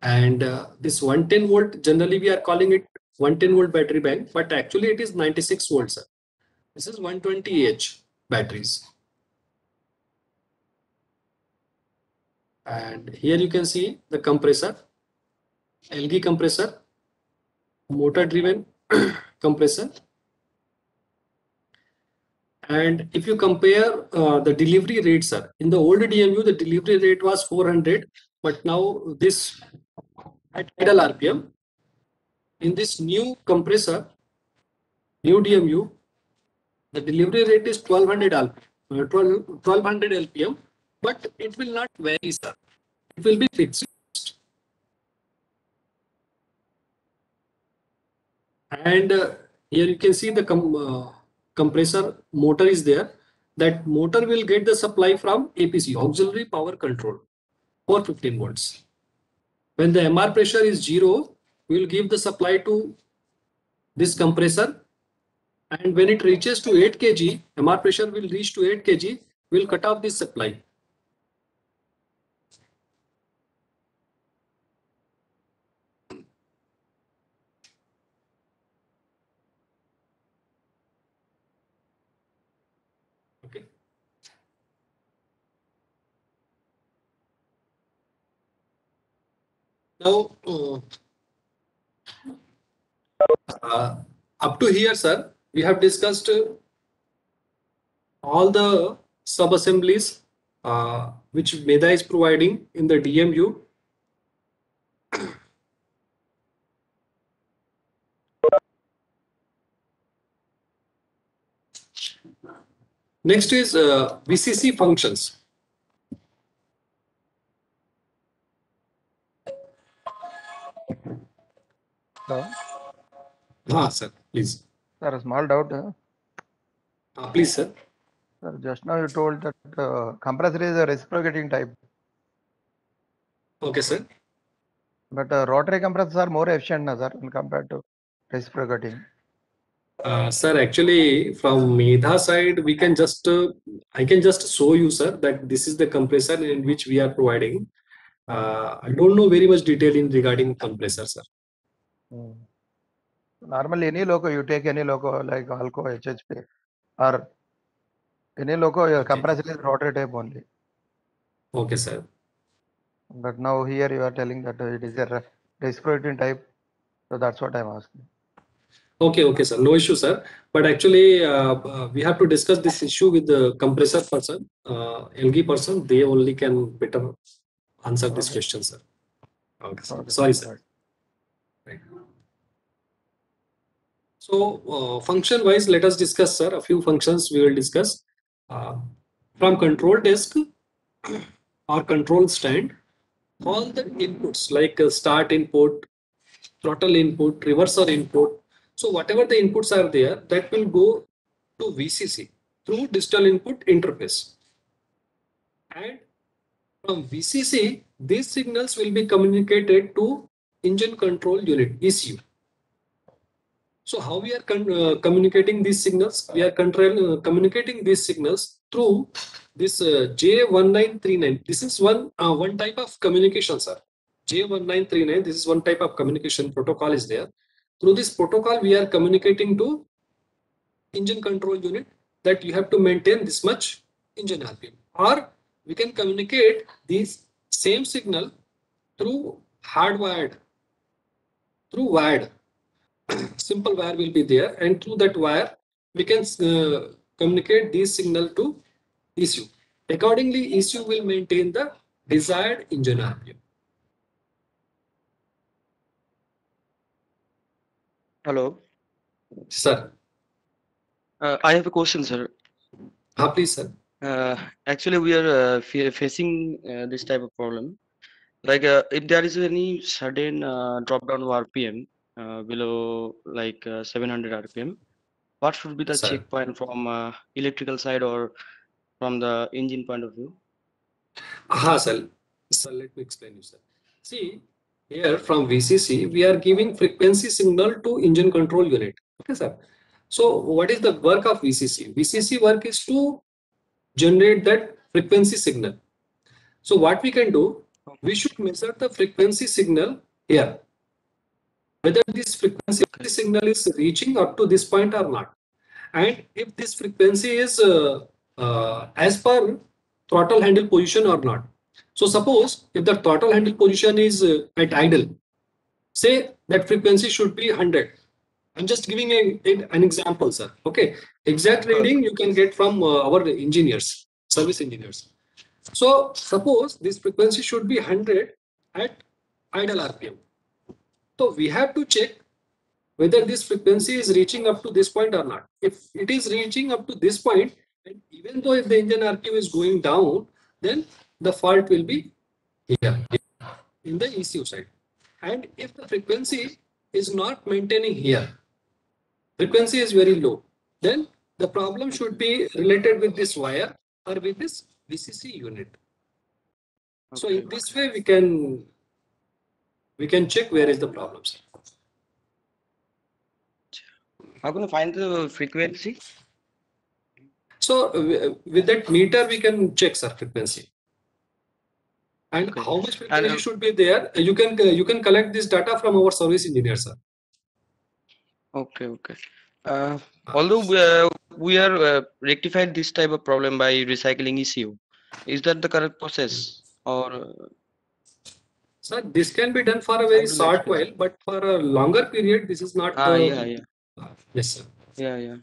A: and this 110-volt, generally we are calling it 110-volt battery bank, but actually it is 96 volts, sir. This is 120 Ah batteries. And here you can see the compressor, LG compressor, motor driven compressor. And if you compare the delivery rates, sir, in the old DMU, the delivery rate was 400, but now this at idle RPM, in this new compressor, new DMU, the delivery rate is 1200 LPM, but it will not vary, sir. It will be fixed. And here you can see the compressor motor is there. That motor will get the supply from APC, auxiliary power control, for 15 volts. When the MR pressure is 0, we will give the supply to this compressor. And when it reaches to 8 kg, MR pressure will reach to 8 kg, we will cut off this supply. Okay. Now, up to here, sir, we have discussed all the sub-assemblies which MEDA is providing in the DMU. Next is VCC functions.
D: Hello.
A: Sir, please.
D: Sir, a small doubt.
A: Please, sir.
D: Sir, just now you told that compressor is a reciprocating type,
A: Okay, sir.
D: but rotary compressors are more efficient, sir, when compared to reciprocating.
A: Sir, actually, from MEDA side, we can just I can just show you, sir, that this is the compressor in which we are providing. I don't know very much detail in regarding compressor, sir.
D: Normally, any loco, you take any loco like Alco, HHP, or any loco, your compressor is rotary type only.
A: Okay, sir.
D: But now here you are telling that it is a reciprocating type, so that's what I'm asking.
A: Okay, sir. No issue, sir. But actually, we have to discuss this issue with the compressor person, LG person. They only can better answer this question, sir. Okay, sir. Sorry, sir. Right. So, function-wise, let us discuss, sir. A few functions we will discuss. From control desk or control stand, all the inputs like start input, throttle input, reverser input. So whatever the inputs are there, that will go to VCC through digital input interface. And from VCC, these signals will be communicated to engine control unit, ECU. So how we are communicating these signals? We are communicating these signals through this J1939. This is one type of communication, sir. J1939, this is one type of communication protocol is there. Through this protocol, we are communicating to engine control unit that you have to maintain this much engine RPM. Or we can communicate this same signal through hardwired, through wired. Simple wire will be there, and through that wire we can communicate this signal to ECU. Accordingly, ECU will maintain the desired engine RPM.
F: Hello.
A: Sir.
F: I have a question, sir.
A: Please, sir.
F: Actually, we are facing this type of problem. Like if there is any sudden drop down of RPM below like 700 RPM, what should be the
A: Sir.
F: checkpoint from electrical side or from the engine point of view?
A: Aha, sir. So let me explain you, sir. See, here from VCC, we are giving frequency signal to engine control unit. Okay, sir. So what is the work of VCC? VCC work is to generate that frequency signal. So what we can do, we should measure the frequency signal here, whether this frequency signal is reaching up to this point or not. And if this frequency is as per throttle handle position or not. So suppose if the throttle handle position is at idle, say that frequency should be 100. I'm just giving an example, sir. Okay, exact reading you can get from our engineers, service engineers. So suppose this frequency should be 100 at idle RPM. So we have to check whether this frequency is reaching up to this point or not. If it is reaching up to this point, and even though if the engine RPM is going down, then the fault will be here in the ECU side. And if the frequency is not maintaining here, frequency is very low, then the problem should be related with this wire or with this VCC unit. So in this way we can check where is the problem, sir.
F: How can you find the frequency?
A: So with that meter we can check, sir, frequency. And
F: Okay.
A: how much frequency
F: And,
A: should be there? You can collect this data from our service engineer, sir.
F: Okay. Although we are rectified this type of problem by recycling ECU, is that the correct process or?
A: Sir, this can be done for a very
F: How do you
A: short
F: explain?
A: while, but for a longer period, this is not.
F: Yeah.
A: Yes, sir.
F: Yeah.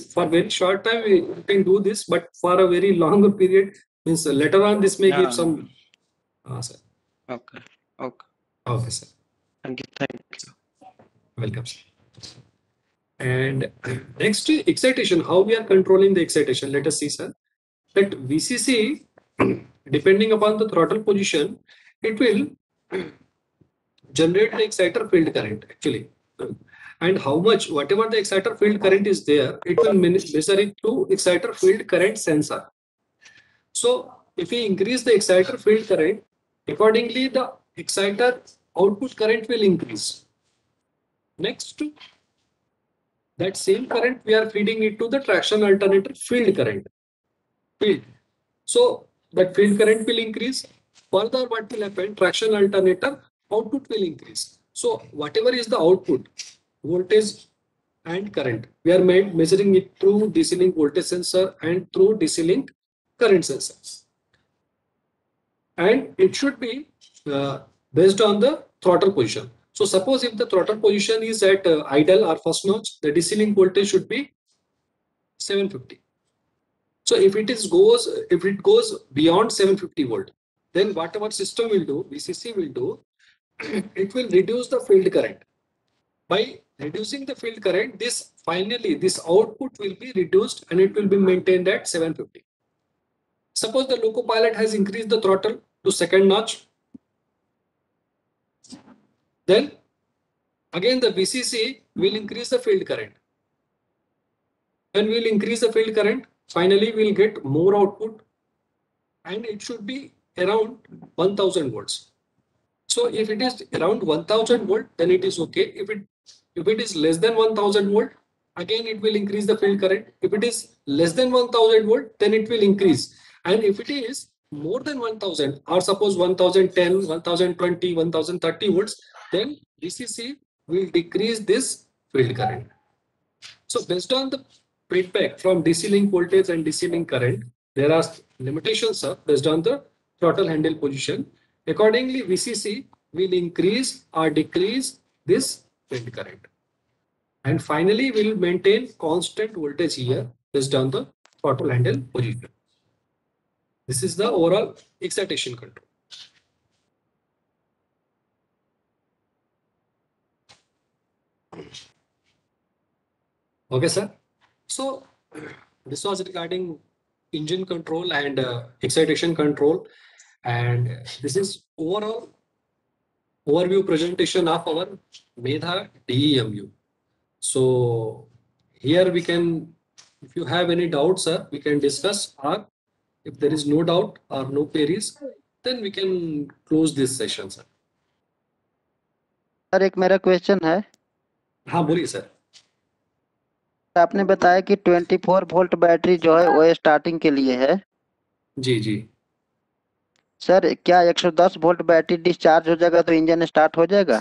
A: For very short time we can do this, but for a very longer period means later on this may
F: Yeah.
A: give some. Sir.
F: Okay.
A: Okay, sir.
F: Thank you.
A: Welcome, sir. And next excitation, how we are controlling the excitation. Let us see, sir. That VCC, depending upon the throttle position, it will generate the exciter field current actually. And how much, whatever the exciter field current is there, it will measure it through exciter field current sensor. So if we increase the exciter field current, accordingly the exciter output current will increase. Next, that same current we are feeding it to the traction alternator field current. So that field current will increase. Further, what will happen? Traction alternator output will increase. So whatever is the output, voltage and current, we are measuring it through DC link voltage sensor and through DC link current sensor. And it should be based on the throttle position. So suppose if the throttle position is at idle or first notch, the DC link voltage should be 750. So if it goes beyond 750 volt, then whatever system will do, VCC will do, it will reduce the field current. By reducing the field current, this output will be reduced and it will be maintained at 750. Suppose the loco pilot has increased the throttle to second notch, then again the VCC will increase the field current. When we will increase the field current, finally we will get more output and it should be around 1000 volts. So if it is around 1000 volt, then it is okay. If it is less than 1000 volt, again it will increase the field current. If it is less than 1000 volt, then it will increase. And if it is more than 1000 or suppose 1010, 1020, 1030 volts, then VCC will decrease this field current. So based on the feedback from DC link voltage and DC link current, there are limitations based on the throttle handle position. Accordingly, VCC will increase or decrease this field current. And finally, we will maintain constant voltage here based on the throttle handle position. This is the overall excitation control. Okay, sir. So this was regarding engine control and excitation control. And this is overall overview presentation of our Medha DEMU. So here we can If you have any doubt, sir, we can discuss. Or if there is no doubt or no queries, then we can close this session, sir.
G: Sir एक मेरा question है,
A: हाँ बोलिए sir.
G: आपने बताया कि 24 volt battery जो है वो स्टार्टिंग के लिए है।
A: जी जी.
G: सर क्या 110 वोल्ट बैटरी डिस्चार्ज हो जाएगा तो इंजन स्टार्ट हो जाएगा?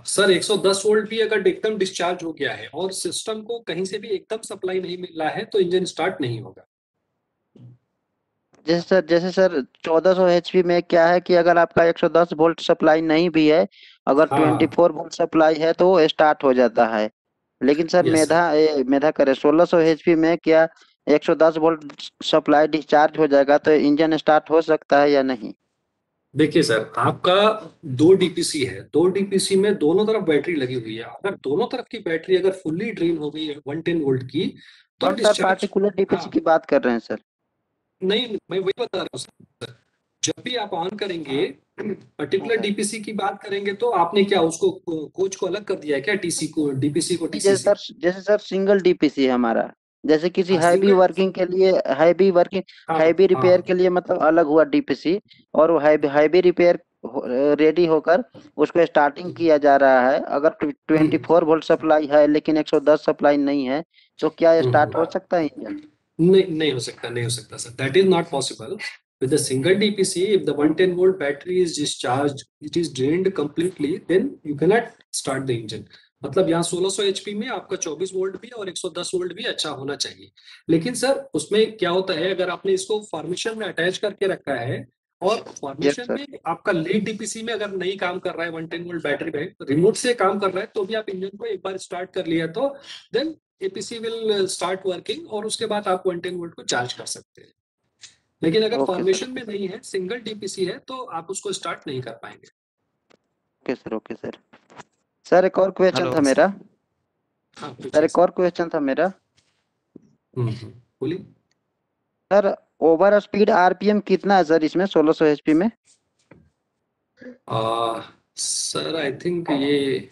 A: सर 110 वोल्ट भी अगर एकदम डिस्चार्ज हो गया है और सिस्टम को कहीं से भी एकदम सप्लाई नहीं मिल रहा है तो इंजन स्टार्ट नहीं होगा.
G: जैसे सर 1400 एचपी में क्या है कि अगर आपका 110 वोल्ट सप्लाई नहीं भी है, अगर
A: हाँ.
G: 24 वोल्ट सप्लाई है तो वो स्टार्ट हो जाता है। लेकिन सर
A: Yes, sir.
G: मेधा करे 1600 एचपी में क्या 110 वोल्ट सप्लाई डिस्चार्ज हो जाएगा तो इंजन स्टार्ट हो सकता है या नहीं?
A: देखिए सर, आपका 2 डीपीसी है, 2 डीपीसी में दोनों तरफ बैटरी लगी हुई है. अगर दोनों तरफ की बैटरी अगर फुल्ली ड्रेन हो गई है 110 वोल्ट की तो
G: और सर
A: डिस्चार्ज.
G: पार्टिकुलर डीपीसी
A: हाँ.
G: की बात कर रहे हैं सर।
A: नहीं, मैं वही बता रहा हूँ सर. जब भी आप ऑन करेंगे पर्टिकुलर डीपीसी की बात करेंगे तो आपने क्या उसको कोच को अलग कर दिया है क्या? टीसी को डीपीसी को टीसी से?
G: जैसे सर सिंगल डीपीसी है हमारा, जैसे किसी
A: हाँ,
G: हैवी
A: single-
G: वर्किंग के लिए
A: हाँ,
G: हैवी रिपेयर
A: हाँ.
G: के लिए मतलब अलग हुआ डीपीसी, और वो हैवी रिपेयर रेडी होकर उसको स्टार्टिंग किया जा रहा है। अगर 24 वोल्ट सप्लाई है लेकिन 110 सप्लाई नहीं है तो क्या स्टार्ट हो सकता है इंजन?
A: नहीं हो सकता sir. That is not possible. With the single DPC, if the 110 volt battery is discharged, it is drained completely, then you cannot start the engine. मतलब यहाँ 1600 HP में आपका 24 वोल्ट भी और 110 वोल्ट भी अच्छा होना चाहिए. लेकिन सर उसमें क्या होता है, अगर आपने इसको फॉर्मेशन में अटैच करके रखा है और फॉर्मेशन
G: sir.
A: में आपका लीड डीपीसी में अगर नहीं काम कर रहा है 110 वोल्ट बैटरी में, रिमोट से काम कर रहा है, तो भी आप इंजन को एक बार स्टार्ट कर लिया तो then APC will start working और उसके बाद आप 110 वोल्ट को चार्ज कर सकते हैं. लेकिन अगर
G: Okay,
A: फॉर्मेशन में नहीं है, सिंगल डीपीसी है, तो आप उसको स्टार्ट नहीं कर पाएंगे.
G: Okay sir. सर एक और क्वेश्चन
F: Hello.
G: था मेरा.
A: हाँ
G: सर एक और क्वेश्चन था मेरा.
A: बोलिए.
G: सर ओवर स्पीड आरपीएम कितना है सर इसमें 1600 एचपी में?
A: सर आई थिंक ये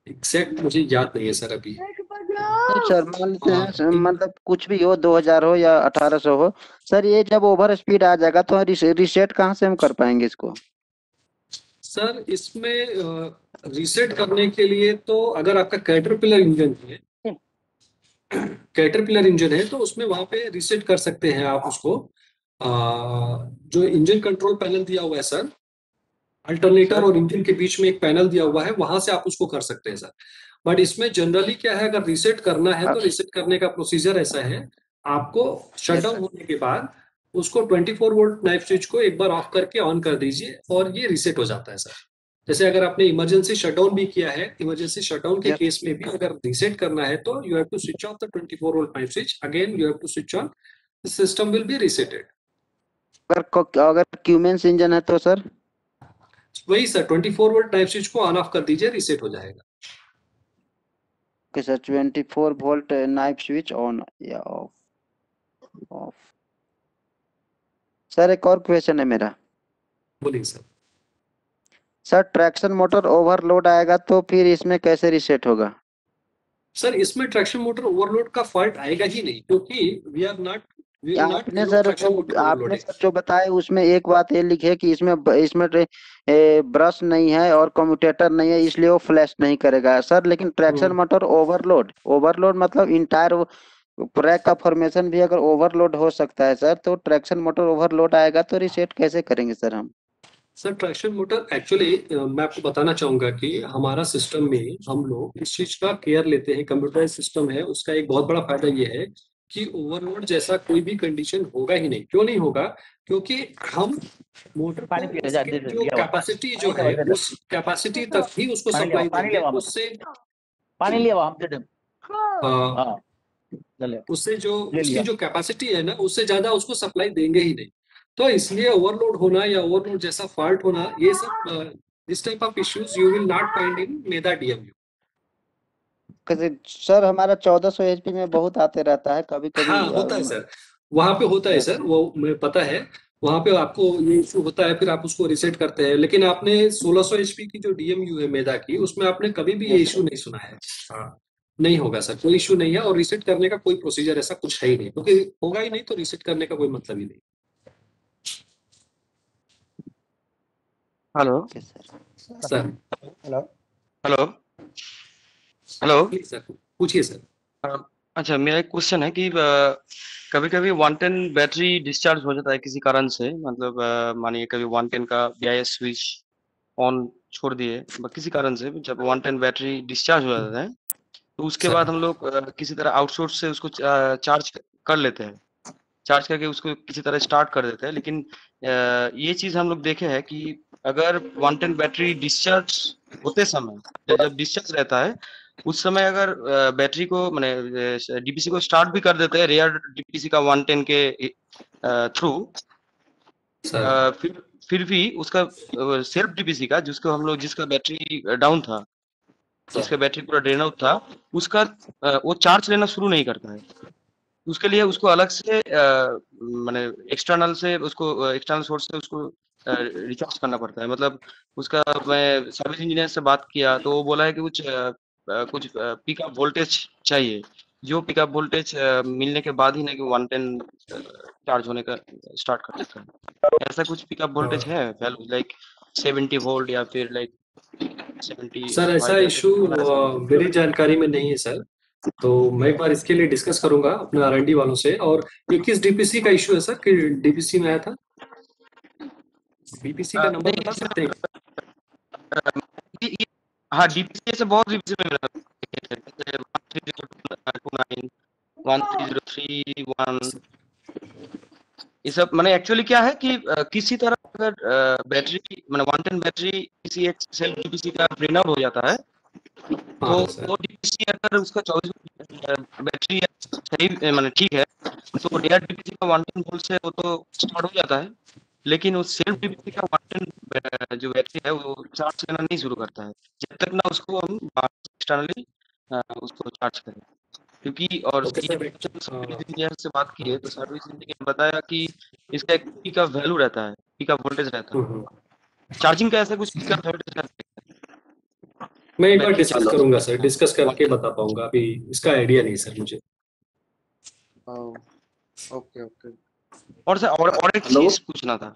A: एग्जैक्ट मुझे याद नहीं है सर अभी.
G: सर मान लेते हैं मतलब कुछ भी हो, 2000 हो या 1800 हो सर, ये जब ओवर स्पीड आ जाएगा तो रिसेट कहाँ से हम कर पाएंगे इसको?
A: सर इसमें रीसेट करने के लिए तो अगर आपका कैटरपिलर इंजन है तो उसमें वहां पे रीसेट कर सकते हैं आप उसको. जो इंजन कंट्रोल पैनल दिया हुआ है सर, अल्टरनेटर और इंजन के बीच में एक पैनल दिया हुआ है, वहां से आप उसको कर सकते हैं सर. बट इसमें जनरली क्या है, अगर रीसेट करना है तो रीसेट करने का प्रोसीजर ऐसा है, आपको शटडाउन होने के बाद उसको 24 वोल्ट नाइफ स्विच को एक बार ऑफ करके ऑन कर दीजिए और ये रीसेट हो जाता है सर. जैसे अगर आपने इमरजेंसी शटडाउन भी किया है, इमरजेंसी शटडाउन के केस में भी अगर रीसेट करना है तो you have to switch off the 24 volt knife switch, again you have to switch on, the system will be reseted.
G: अगर क्यूमेंस इंजन है तो सर
A: वही सर 24 वोल्ट नाइफ स्विच को ऑन ऑफ कर दीजिए, रीसेट हो जाएगा.
G: Okay sir. 24 volt knife switch on या ऑफ. सर एक और क्वेश्चन है मेरा.
A: बोलिए sir.
G: Sir traction motor overload आएगा तो फिर इसमें कैसे रीसेट होगा?
A: सर इसमें ट्रैक्शन मोटर ओवरलोड का फॉल्ट आएगा ही नहीं, क्योंकि वी आर नॉट
G: आपने सर जो बताया उसमें एक बात ये लिखे कि इसमें ब्रश नहीं है और कम्यूटेटर नहीं है, इसलिए वो फ्लैश नहीं करेगा सर. लेकिन ट्रैक्शन मोटर ओवरलोड मतलब इंटायर ट्रैक का फॉर्मेशन भी अगर ओवरलोड हो सकता है सर, तो ट्रैक्शन मोटर ओवरलोड आएगा तो रीसेट कैसे करेंगे सर हम?
A: सर ट्रैक्शन मोटर एक्चुअली मैं आपको बताना चाहूंगा कि हमारा सिस्टम में हम लोग इस चीज का केयर लेते हैं, कंप्यूटराइज सिस्टम है, उसका एक बहुत बड़ा फायदा ये है कि ओवरलोड जैसा कोई भी कंडीशन होगा ही नहीं. क्यों नहीं होगा? क्योंकि हम मोटर जो कैपेसिटी जो है उस कैपेसिटी तक ही उसको सप्लाई देंगे. उससे जो उसकी जो कैपेसिटी है ना, उससे ज्यादा उसको सप्लाई देंगे ही नहीं. तो इसलिए ओवरलोड होना या ओवरलोड जैसा फॉल्ट होना, ये सब this type of issues you will not find in Medha DMU.
G: Sir हमारा 1400 एचपी में बहुत आते रहता है कभी कभी.
A: हाँ होता है सर, वहां पे होता है सर, वो मुझे पता है. वहां पे आपको ये इशू होता है, फिर आप उसको रीसेट करते हैं। लेकिन आपने 1600 HP की जो DMU है मेधा की, उसमें आपने कभी भी ये इशू नहीं सुना है। हाँ, नहीं होगा सर, कोई इशू नहीं है। और रीसेट करने का कोई प्रोसीजर ऐसा कुछ है ही नहीं, क्योंकि होगा ही नहीं तो रीसेट करने का कोई मतलब ही नहीं।
F: Hello
A: sir
D: hello
F: hello hello
A: please sir, पूछिए सर।
F: अच्छा, मेरा एक क्वेश्चन है कि कभी कभी 110 बैटरी डिस्चार्ज हो जाता है किसी कारण से, मतलब मानिए कभी 110 का BIS स्विच ऑन छोड़ दिए, किसी कारण से जब 110 बैटरी डिस्चार्ज हो जाता है, तो उसके
A: सर
F: बाद हम लोग किसी तरह आउटसोर्स से उसको चार्ज कर लेते हैं, चार्ज करके उसको किसी तरह स्टार्ट कर देते हैं। लेकिन ये चीज हम लोग देखे हैं कि अगर 110 बैटरी डिस्चार्ज होते समय, जब डिस्चार्ज रहता है उस समय अगर बैटरी को मैंने DPC को स्टार्ट भी कर देते हैं रेयर DPC का 110 के थ्रू,
A: सर
F: फिर भी उसका सेल्फ DPC का जिसका बैटरी डाउन था, जिसका बैटरी पूरा ड्रेन आउट था, उसका वो चार्ज लेना शुरू नहीं करता है। उसके लिए उसको अलग से माने एक्सटर्नल सोर्स से उसको रिचार्ज करना पड़ता है। मतलब उसका मैं सर्विस इंजीनियर से बात किया तो वो बोला है कि कुछ पिकअप वोल्टेज चाहिए, जो पिकअप वोल्टेज मिलने के बाद ही ना कि 110 चार्ज होने का स्टार्ट कर देता है। ऐसा कुछ पिकअप वोल्टेज है वैल्यू लाइक 70 वोल्ट या फिर लाइक
A: सर ऐसा
F: 75, ऐसा
A: इशू
F: कुछ होना है?
A: मेरी जानकारी में नहीं है सर। तो मैं एक बार इसके लिए डिस्कस करूंगा अपने R&D वालों से। और ये किस DPC का इशू है सर, कि DPC में आया था? DPC का नंबर बता सकते हैं?
F: ये- हाँ, DPC से बहुत DPC में मिला है, जैसे 13029 13031, ये सब मैंने एक्चुअली क्या है कि किसी तरह अगर बैटरी मैंने 110 बैटरी किसी एक सेल्फ DPC का ड्रेन आउट हो जाता है, तो
A: हाँ सर।
F: वो DPC अगर उसका 24 बैटरी सही मैंने ठीक है, तो रेयर DPC का 110 वोल्ट से वो तो स्टार्ट हो जाता है, लेकिन उस सेल्फ DPC का 110 जो बैटरी है वो चार्ज लेना नहीं शुरू करता है जब तक ना उसको हम एक्सटर्नली उसको चार्ज करें। क्योंकि और
A: ओके
F: ये
A: सर।
F: सर्विस इंजीनियर से बात की है तो सर्विस इंजीनियर ने बताया कि इसका एक पिकअप वैल्यू रहता है, पिकअप वोल्टेज रहता है, चार्जिंग का ऐसा कुछ पिकअप वोल्टेज रहता
A: मैं
F: है
A: एक बार
F: बैटरी
A: डिस्कस
F: चार्ज।
A: करूंगा सर, डिस्कस करके बता पाऊंगा, अभी इसका आइडिया नहीं सर मुझे।
F: Okay okay. और सर और एक चीज पूछना था,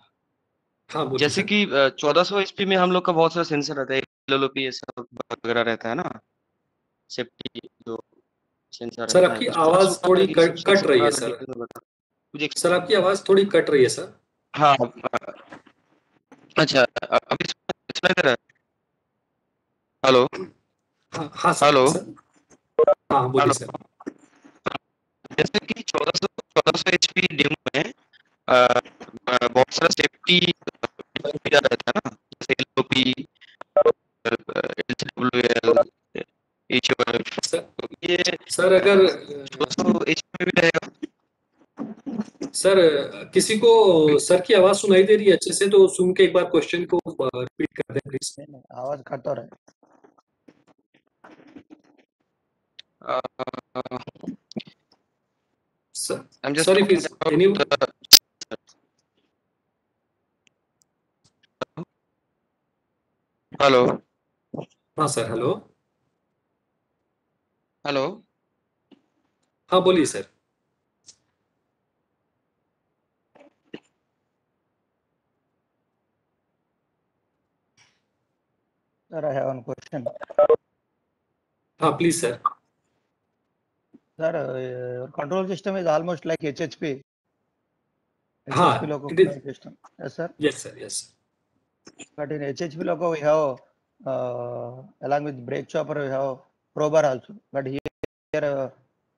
A: हाँ बोलिए
F: जैसे
A: सर।
F: कि 1400 HP में हम लोग का बहुत सारा सेंसर रहता है, LLOP ये सब वगैरह रहता है ना, सेफ्टी जो सेंसर
A: सर
F: रहता है,
A: आपकी
F: उसमें
A: आवाज
F: सुना है
A: थोड़ी
F: कि सब
A: कट
F: सेंसर
A: रही
F: थोड़ा
A: है
F: सा
A: सर।
F: डिटेल में बता मुझे।
A: सर आपकी आवाज थोड़ी कट रही है सर।
F: हाँ अच्छा, अभी सुनाई दे रहा है? हेलो
A: हाँ हाँ सर,
F: हेलो
A: सर हाँ बोलिए
F: हेलो।
A: सर।
F: जैसे कि 1400 HP डेमो में बहुत सारा सेफ्टी रहता है ना, जैसे LOP, LCWL, HOF,
A: सर
F: तो ये
A: सर अगर
F: 1400 HP में भी रहेगा?
A: सर किसी को सर की आवाज सुनाई दे रही है अच्छे से, तो सुन के एक बार क्वेश्चन को रिपीट कर दें प्लीज।
D: नहीं, आवाज कट हो रहा है।
A: Sir
F: I'm just
A: sir if
F: talking
A: is
F: about
A: any.
F: the hello
A: हाँ सर, हेलो।
F: हेलो।
A: हाँ बोलिए sir.
D: Sir, I have one question.
A: हाँ please sir.
D: Sir, your control system is almost like HHP.
A: हाँ
D: HHP logo
A: it is.
D: control system. Yes, sir.
A: Yes sir, yes.
D: But in HHP logo, we have along with brake chopper, we have crowbar also. But here, you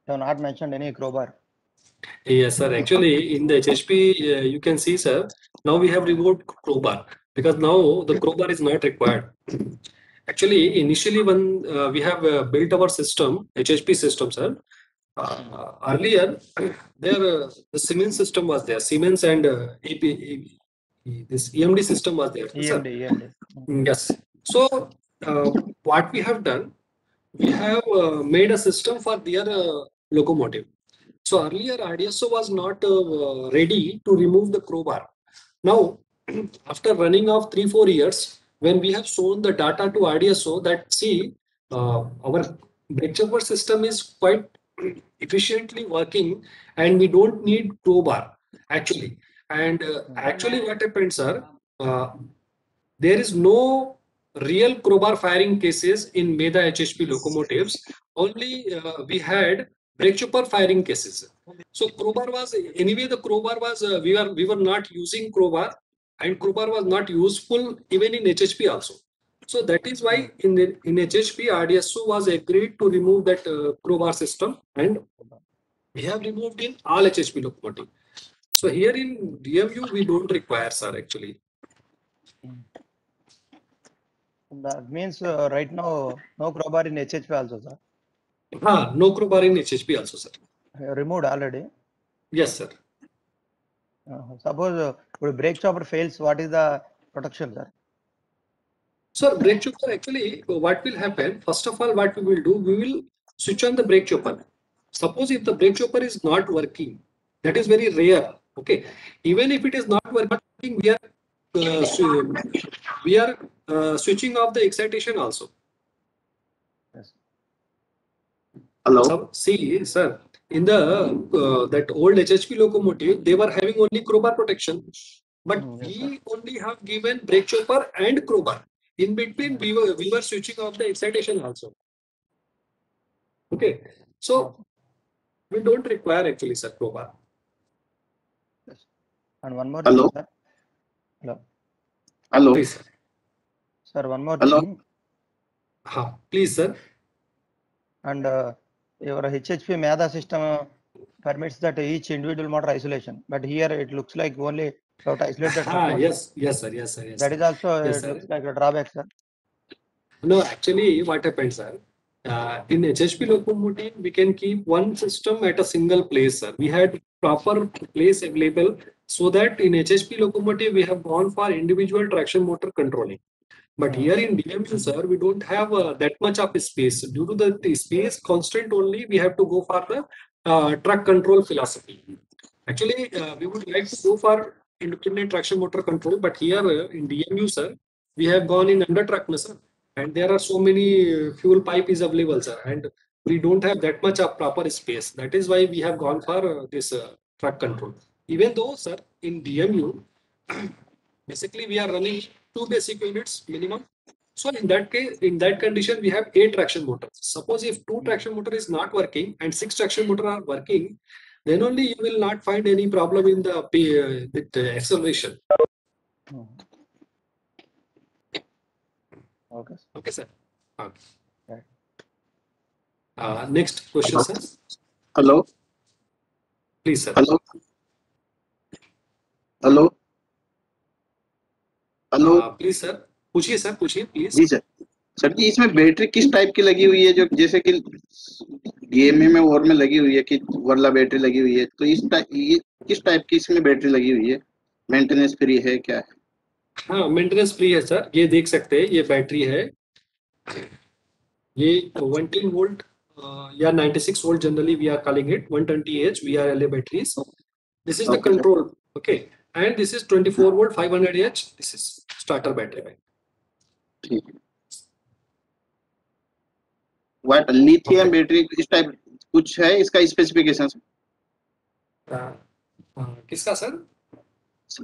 D: have not mentioned any crowbar.
A: Yes, sir. Actually, in the HHP, you can see, sir, now we have removed crowbar because now the crowbar is not required. Actually, initially when we have built our system, HHP system, sir, earlier there the Siemens system was there, Siemens and this EMD system was there, sir.
D: EMD.
A: Yes. So what we have done, we have made a system for their locomotive. So earlier RDSO was not ready to remove the crowbar. Now, after running of 3-4 years, when we have shown the data to RDSO that see our brake chopper system is quite efficiently working and we don't need crowbar actually. And actually what happened, sir, there is no real crowbar firing cases in MEDA HHP locomotives. Only we had brake chopper firing cases. So crowbar was anyway, the crowbar was we were not using crowbar, and crowbar was not useful even in HHP also. So that is why in HHP RDSO was agreed to remove that crowbar system, and we have removed in all HHP locomotive. So here in DMU we don't require, sir, actually.
D: That means right now no crowbar in HHP also, sir.
A: No crowbar in HHP also, sir.
D: Removed already.
A: Yes, sir.
D: Suppose brake chopper fails, what is the protection, sir?
A: So brake chopper, actually what will happen, first of all, what we will do, we will switch on the brake chopper. Suppose if the brake chopper is not working, that is very rare. Okay, even if it is not working, we are switching off the excitation also.
D: Yes.
H: Hello.
A: So, see, sir, in the that old HHP locomotive, they were having only crowbar protection, but
D: Yes,
A: we only have given brake chopper and crowbar. In between, we were switching off the excitation also. Okay, so we don't require actually, sir, crowbar.
D: Yes. And one more
H: Hello.
D: thing, sir. Hello.
H: Hello.
A: Please, sir.
D: Sir, one more
H: Hello.
D: thing.
A: Please, sir.
D: And your HHP MEDA system permits that each individual motor isolation, but here it looks like only you have to isolate the truck motor.
A: Yes, sir, yes, sir, yes.
D: That is also
A: Yes,
D: it
A: sir.
D: looks like a drawback, sir.
A: No, actually, what happens, sir? In HHP locomotive, we can keep one system at a single place, sir. We had proper place available, so that in HHP locomotive, we have gone for individual traction motor controlling. But here in DMU, sir, we don't have that much of space. Due to the space constraint only, we have to go for the truck control philosophy. Actually, we would like to go for independent traction motor control, but here in DMU, sir, we have gone in under truck, sir. And there are so many fuel pipe is available, sir, and we don't have that much of proper space. That is why we have gone for this truck control. Even though, sir, in DMU, basically we are running 2 basic units minimum. So in that case, in that condition, we have 8 traction motors. Suppose if 2 traction motor is not working and 6 traction motor are working, then only you will not find any problem in the acceleration.
D: Okay.
A: Okay, sir. Okay.
D: Right.
A: Next question, sir.
H: Hello.
A: Please, sir.
H: Hello. Hello. Hello
A: please sir, पूछिए sir, पूछिए please.
H: जी सर। Sir जी, इसमें battery किस type की लगी हुई है, जो जैसे कि डीएमए में और में लगी हुई है कि वर्ला बैटरी लगी हुई है, तो ये किस टाइप की इसमें बैटरी लगी हुई है? मेंटेनेंस फ्री है क्या है?
A: हाँ, मेंटेनेंस फ्री है सर। ये देख सकते हैं, ये बैटरी है, ये 110 वोल्ट या 96 volt generally we are calling it, 120H VRLA batteries. This is the control, okay, and this is 24 volt 500H. This is starter battery.
H: ठीक है। व्हाट लिथियम बैटरी इस टाइप कुछ है इसका स्पेसिफिकेशन?
A: किसका सर?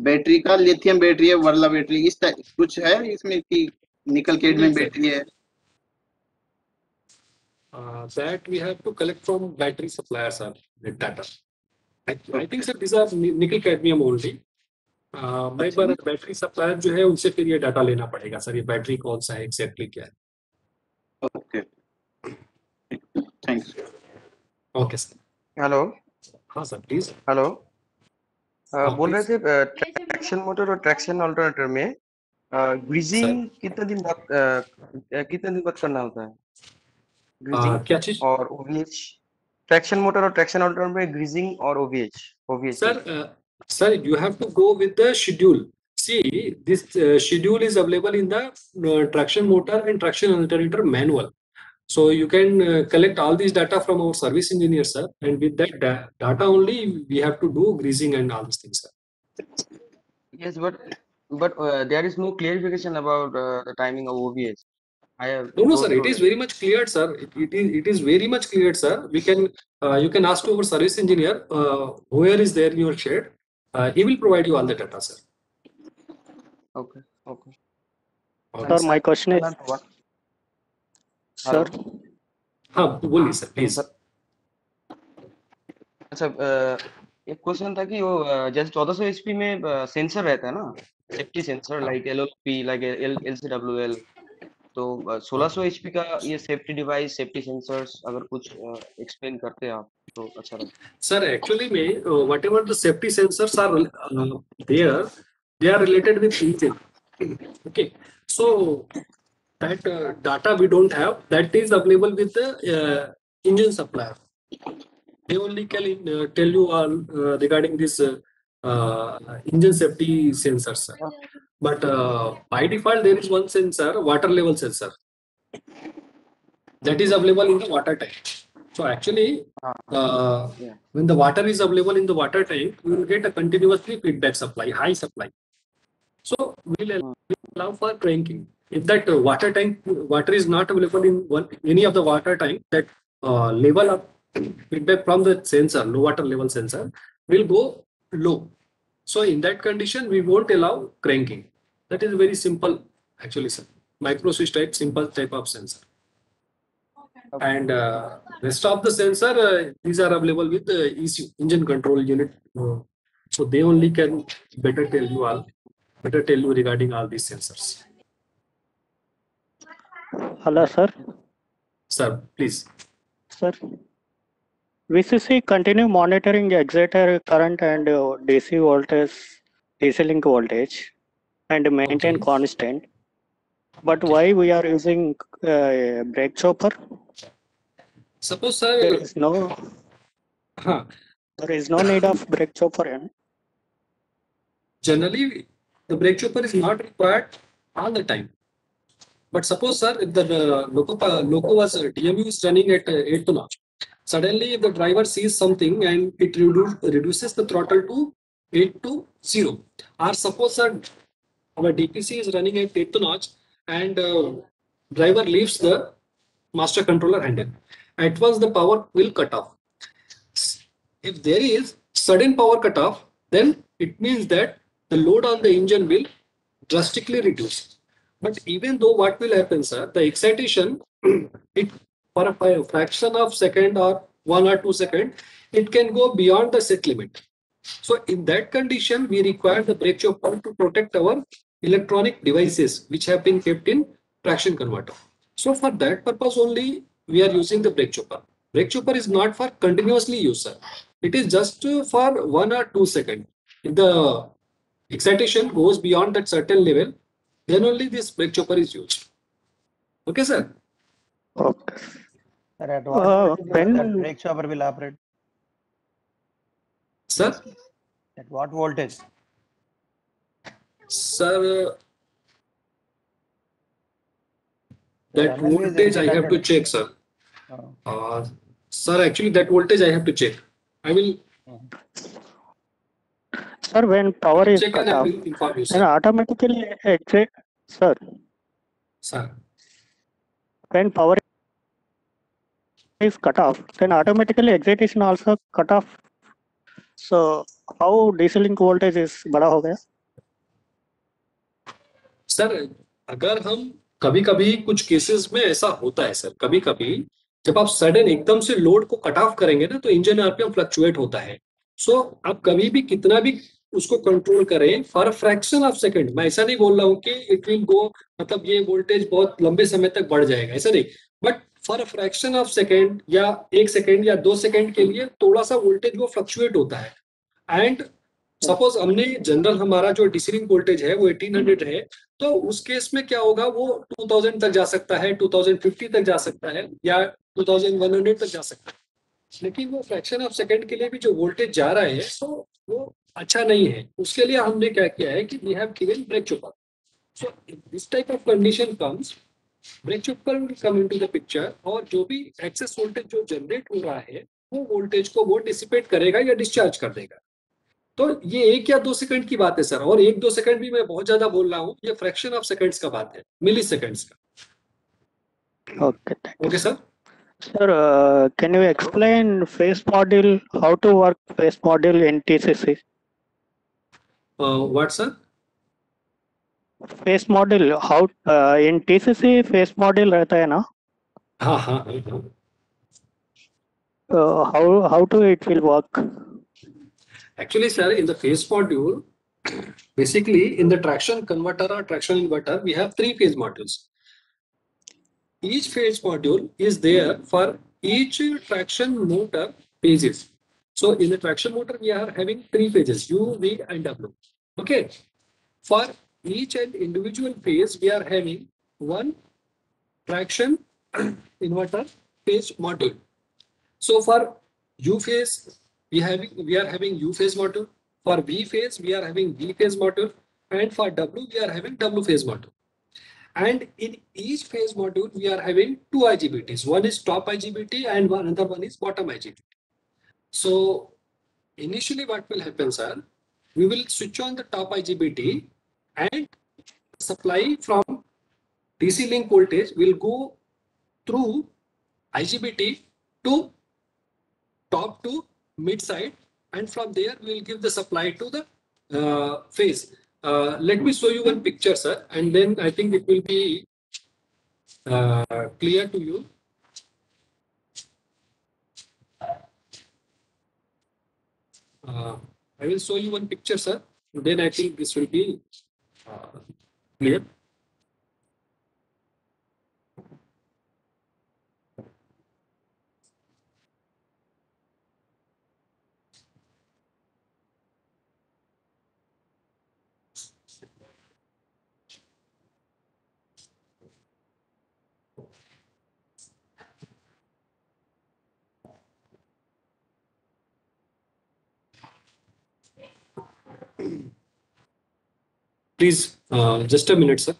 H: बैटरी का lithium battery है, World battery, इस टाइप कुछ है इसमें कि निकल कैडमियम बैटरी है?
A: That we have to collect from battery suppliers, sir, that data. I think sir these are nickel cadmium only. मैं पर बैटरी सप्लायर जो है उनसे फिर ये डाटा लेना पड़ेगा सर, ये बैटरी कौन सा है एग्जैक्टली क्या है।
H: Okay, thanks.
A: Okay sir.
F: Hello.
A: हाँ सर, प्लीज।
F: हेलो। बोल रहे थे ट्रैक्शन मोटर और ट्रैक्शन अल्टरनेटर में ग्रीजिंग कितने दिन बाद करना होता है? ग्रीजिंग
A: क्या चीज?
F: और ओवीएच, ट्रैक्शन मोटर और ट्रैक्शन अल्टरनेटर में ग्रीजिंग और ओवीएच।
A: Sir, you have to go with the schedule. See, this schedule is available in the traction motor and traction alternator manual. So you can collect all these data from our service engineer, sir. And with that data only, we have to do greasing and all these things, sir.
F: Yes, but there is no clarification about the timing of OVS. I have
A: No, sir.
F: don't
A: It
F: know
A: is
F: that.
A: very much clear, sir. It is very much clear, sir. You can ask to our service engineer where is there in your shed. He will provide you all the data, sir.
F: Okay, okay.
A: Okay,
I: Sir, my
A: sir.
I: question is,
F: And what?
I: sir,
F: Hello.
A: हाँ बोलिए sir please.
F: Sir अच्छा एक question था कि वो जैसे 1400 HP में sensor रहता है ना, safety sensor like LLP like LCWL, तो 1600 HP का ये सेफ्टी डिवाइस सेफ्टी सेंसर्स अगर कुछ एक्सप्लेन करते आप तो अच्छा रहता.
A: Sir, actually, whatever the safety sensors are there, they are related with engine. Okay, so that data we don't have. That is available with the engine supplier. They only can tell you all regarding this engine safety sensors, sir. But by default, there is one sensor, water level sensor, that is available in the water tank. So actually,
F: Yeah.
A: when the water is available in the water tank, you will get a continuously feedback supply, high supply. So we'll allow for cranking. If that water is not available in any of the water tank, that level of feedback from the sensor, low water level sensor, will go low. So in that condition, we won't allow cranking. That is very simple, actually, sir. Micro switch type, simple type of sensor. And rest of the sensor, these are available with the ECU, engine control unit. So they only can better tell you regarding all these sensors.
I: hello, sir.
A: Sir, please.
I: Sir, VCC continue monitoring exciter current and DC voltage, DC link voltage, and maintain
A: Okay.
I: constant. But why we are using brake chopper?
A: Suppose,
I: There
A: sir,
I: is no
A: huh,
I: there is no need of brake chopper.
A: generally the brake chopper is not required all the time. But suppose, sir, if the loco was DMU is running at 8 notch, suddenly if the driver sees something and it reduces the throttle to 8 to 0, or suppose, sir, our DPC is running at 8 notch and driver leaves the master controller handle, at once the power will cut off. If there is sudden power cut off, then it means that the load on the engine will drastically reduce. But even though what will happen, sir, the excitation, it for a fraction of second or 1 or 2 seconds, it can go beyond the set limit. So in that condition, we require the brake chopper to protect our electronic devices which have been kept in traction converter. So for that purpose only, we are using the brake chopper. Brake chopper is not for continuously use, sir. It is just for 1 or 2 seconds. If the excitation goes beyond that certain level, then only this brake chopper is used. Okay, sir?
I: Okay.
D: Sir, at what voltage that
I: When
D: brake chopper will operate?
A: Sir?
D: At what voltage?
A: Sir,
D: The
A: that
D: NME is
A: voltage I have to
D: independent.
A: check, sir.
D: Oh.
A: Sir, actually that voltage I have to check. I will
I: sir, when power is
A: check
I: cut
A: and I
I: off,
A: will inform you,
I: then
A: sir.
I: automatically exit. Sir,
A: Sir.
I: when power is cut off, then automatically excitation also cut off. So how DC link voltage is बड़ा हो गया?
A: Sir अगर हम कभी कभी कुछ cases में ऐसा होता है, सर कभी कभी जब आप सडन एकदम से लोड को कट ऑफ करेंगे ना, तो इंजन आरपीएम फ्लक्चुएट होता है. सो आप कभी भी कितना भी उसको कंट्रोल करें for a fraction of second, मैं ऐसा नहीं बोल रहा हूँ कि इट विल गो, मतलब ये वोल्टेज बहुत लंबे समय तक बढ़ जाएगा, ऐसा नहीं, but for a fraction of second या 1 सेकंड या 2 सेकंड के लिए थोड़ा सा वोल्टेज वो फ्लक्चुएट होता है. एंड सपोज हमने जनरल हमारा जो डीसी लिंक वोल्टेज है वो 1800 है, तो उस केस में क्या होगा, वो 2000 तक जा सकता है, 2050 तक जा सकता है, या 2100 तक जा सकता है. लेकिन वो फ्रैक्शन ऑफ सेकंड के लिए भी जो वोल्टेज जा रहा है, सो वो अच्छा नहीं है. उसके लिए हमने क्या किया है कि we have given brake chopper. So this type of condition comes, brake chopper will come into the picture, और जो भी एक्सेस वोल्टेज जो जनरेट हो रहा है, वो वोल्टेज को वो डिसिपेट करेगा या डिस्चार्ज कर देगा. तो ये 1 या 2 सेकंड की बात है सर, और 1-2 सेकंड भी मैं बहुत ज्यादा बोल रहा हूँ, ये फ्रैक्शन ऑफ सेकंड्स का बात है, मिली सेकंड्स का।
I: Okay, thank you.
A: Okay sir.
I: Sir, can you explain phase module, how to work phase module in TCC?
A: What sir?
I: Phase module, how in TCC phase module रहता है ना?
A: हाँ हाँ हाँ हाँ।
I: How to it will work?
A: Actually, sir, in the phase module, basically in the traction converter or traction inverter, we have 3 phase modules. Each phase module is there for each traction motor phases. So in the traction motor, we are having 3 phases, U, V, and W. Okay. For each and individual phase, we are having one traction inverter phase module. So for U phase, we are having U phase module. For V phase, we are having V phase module, and for W, we are having W phase module. And in each phase module, we are having 2 IGBTs. One is top IGBT and another one is bottom IGBT. So initially what will happen, sir, we will switch on the top IGBT and supply from DC link voltage will go through IGBT to top to mid side, and from there we will give the supply to the phase. Let me show you one picture, sir, and then I think it will be clear to you. I will show you one picture, sir. Then I think this will be clear. Please, just a minute, sir.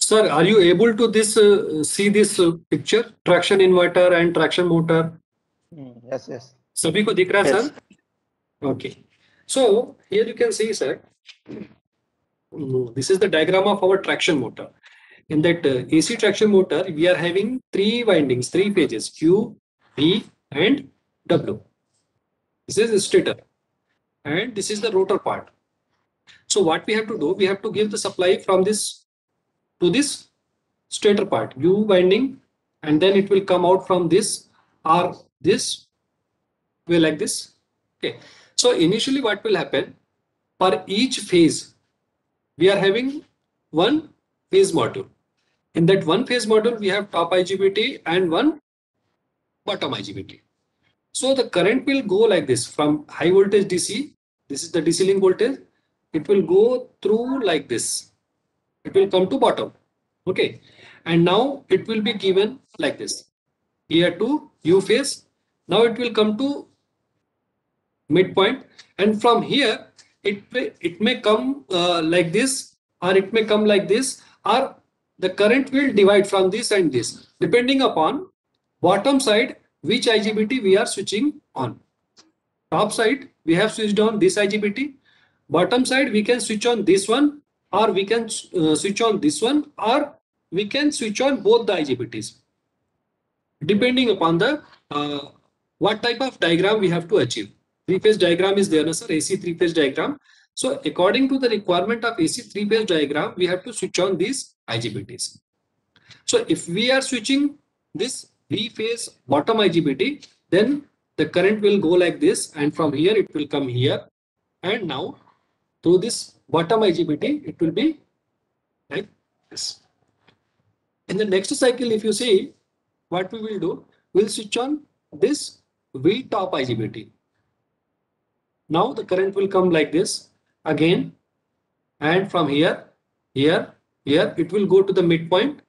A: Sir, are you able to see this picture, traction inverter and traction motor?
D: Yes, yes.
A: सभी को दिख रहा है,
I: Yes.
A: sir? Okay. So here you can see, sir, this is the diagram of our traction motor. In that AC traction motor, we are having 3 windings, 3 phases, Q, V, and W. This is the stator, and this is the rotor part. So what we have to do, we have to give the supply from this to this stator part, U winding, and then it will come out from this or this way like this. Okay. So initially what will happen, for each phase, we are having one phase module. In that one phase module, we have top IGBT and one bottom IGBT. So the current will go like this from high voltage DC. This is the DC link voltage. It will go through like this. It will come to bottom. Okay. And now it will be given like this. Here to U phase. Now it will come to midpoint. And from here, it may come like this, or it may come like this, or the current will divide from this and this, depending upon bottom side, which IGBT we are switching on. Top side, we have switched on this IGBT. Bottom side, we can switch on this one, or we can switch on this one, or we can switch on both the IGBTs, depending upon the what type of diagram we have to achieve. Three-phase diagram is there, no, sir? AC three-phase diagram. So according to the requirement of AC three-phase diagram, we have to switch on these IGBTs. So if we are switching this three-phase bottom IGBT, then the current will go like this, and from here it will come here, and now through this bottom IGBT it will be like this. In the next cycle, if you see, what we will do, we'll switch on this V top IGBT. Now the current will come like this again, and from here, here, it will go to the midpoint,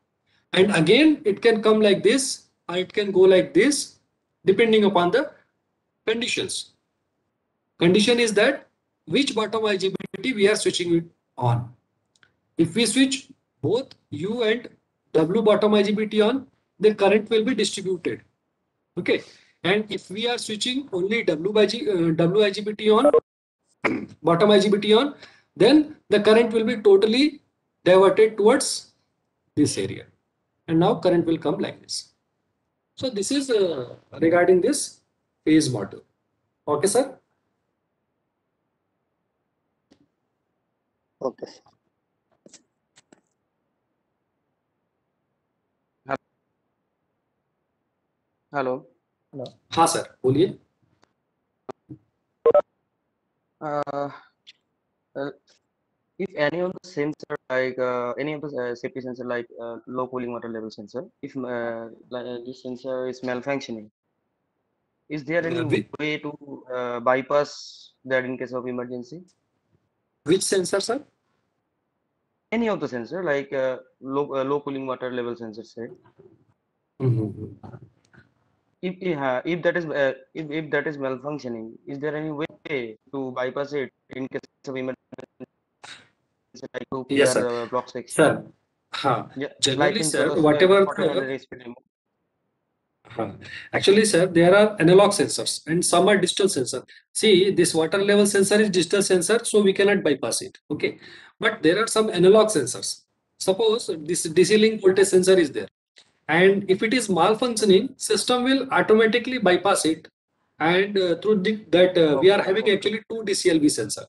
A: and again it can come like this, or it can go like this, depending upon the conditions. Condition is that which bottom IGBT we are switching it on. If we switch both U and W bottom IGBT on, the current will be distributed. Okay, and if we are switching only W IGBT on, bottom IGBT on, then the current will be totally diverted towards this area, and now current will come like this. So this is regarding this phase model. Okay, sir.
I: Okay.
F: Hello
A: हाँ sir, बोलिए.
F: If any of the sensor, like any of the safety sensor, like low cooling water level sensor, if this sensor is malfunctioning, is there any way to bypass that in case of emergency?
A: Which sensor, sir?
F: Any of the sensor, like low cooling water level sensor, say. If that is if that is malfunctioning, is there any way to bypass it in case of emergency? Like to
A: Yes,
F: clear
A: sir.
F: block section.
A: Sir, हाँ.
F: Yeah,
A: Generally,
F: like in
A: sir,
F: case of
A: whatever.
F: 1400 SP remote.
A: Actually, sir, there are analog sensors and some are digital sensor. See, this water level sensor is digital sensor, so we cannot bypass it. Okay, but there are some analog sensors. Suppose this DC link voltage sensor is there, and if it is malfunctioning, system will automatically bypass it, and through we are having actually two DCLV sensor.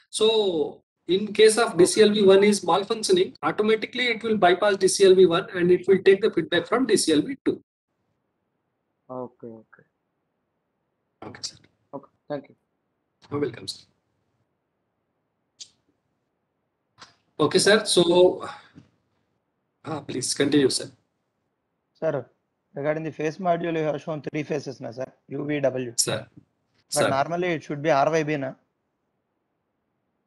A: So in case of DCLV1 is malfunctioning, automatically it will bypass DCLV1 and it will take the feedback from DCLV2.
F: Okay.
A: Okay, sir.
F: Okay, thank you.
A: You're welcome, sir. Okay, sir. So, please continue, sir.
D: Sir, regarding the phase module, you have shown three phases, na sir? UVW.
A: Sir.
D: But
A: Sir.
D: normally it should be RYB, na?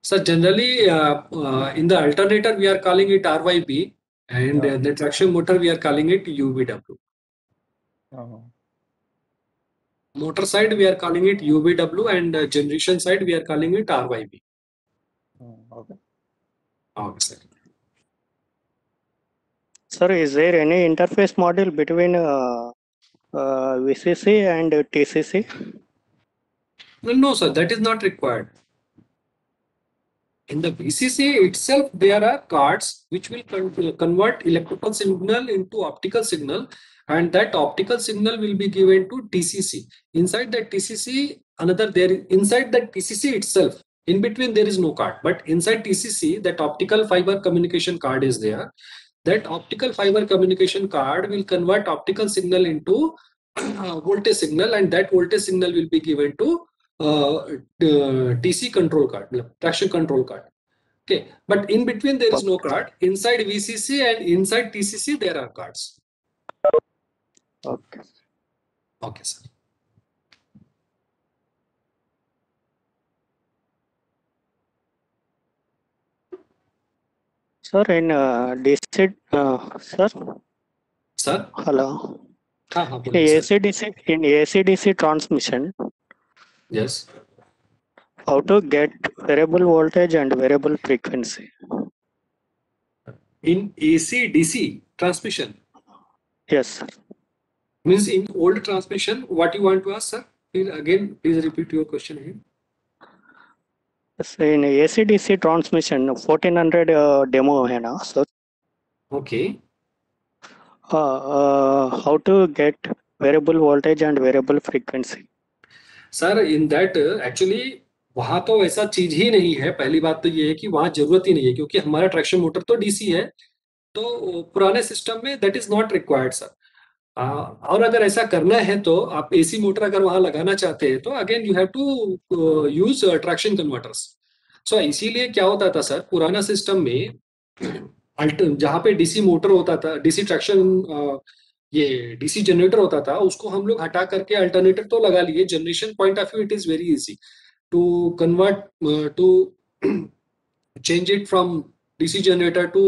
A: So generally, in the alternator, we are calling it RYB, and the traction motor, we are calling it UVW. Motor side, we are calling it UVW, and generation side, we are calling it RYB.
D: Okay.
A: Okay, sir.
I: Sir, is there any interface module between VCC and TCC?
A: No, sir, that is not required. In the VCC itself, there are cards which will convert electrical signal into optical signal, and that optical signal will be given to TCC. Inside that TCC, inside that TCC itself, in between there is no card, but inside TCC, that optical fiber communication card is there. That optical fiber communication card will convert optical signal into voltage signal, and that voltage signal will be given to TC control card, traction control card. Okay, but in between there is no card. Inside VCC and inside TCC there are cards.
I: Okay.
A: Okay, sir.
I: Sir, in DC, sir.
A: Sir.
I: Hello.
A: In
I: AC/DC transmission.
A: Yes.
I: How to get variable voltage and variable frequency?
A: In AC/DC transmission.
I: Yes, sir.
A: Means in old transmission, what you want to ask, sir? Please repeat your question again.
I: So in AC/DC transmission, 1400 demo hai na, sir.
A: Okay.
I: How to get variable voltage and variable frequency?
A: Sir in that actually वहां तो ऐसा चीज ही नहीं है। पहली बात तो ये है कि वहां जरूरत ही नहीं है, क्योंकि हमारा ट्रैक्शन मोटर तो डीसी है। तो पुराने सिस्टम में that is not required sir. और अगर ऐसा करना है तो आप एसी मोटर अगर वहां लगाना चाहते हैं तो again you have to use traction converters. So इसीलिए क्या होता था सर, पुराना सिस्टम में जहाँ पे डीसी मोटर होता था, डीसी ट्रैक्शन ये डीसी जनरेटर होता था, उसको हम लोग हटा करके अल्टरनेटर तो लगा लिए। Generation point of view it is very easy to convert to change it from DC generator to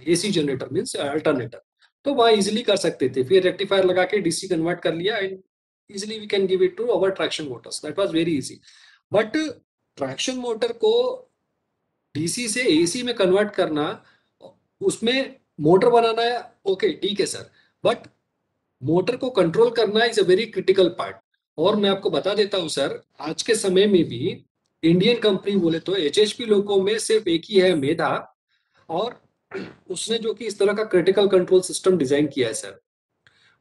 A: AC generator means alternator. तो वहाँ इजिली कर सकते थे, फिर रेक्टिफायर लगा के डीसी कन्वर्ट कर लिया and easily we can give it to our traction motors. That was very easy. But traction motor को डीसी से एसी में कन्वर्ट करना, उसमें मोटर बनाना है, ओके ठीक है सर, बट मोटर को कंट्रोल करना is a very critical part. और मैं आपको बता देता हूं सर, आज के समय में भी इंडियन कंपनी बोले तो एचएचपी लोगों में सिर्फ एक ही है, मेधा, और उसने जो कि इस तरह का क्रिटिकल कंट्रोल सिस्टम डिजाइन किया है सर।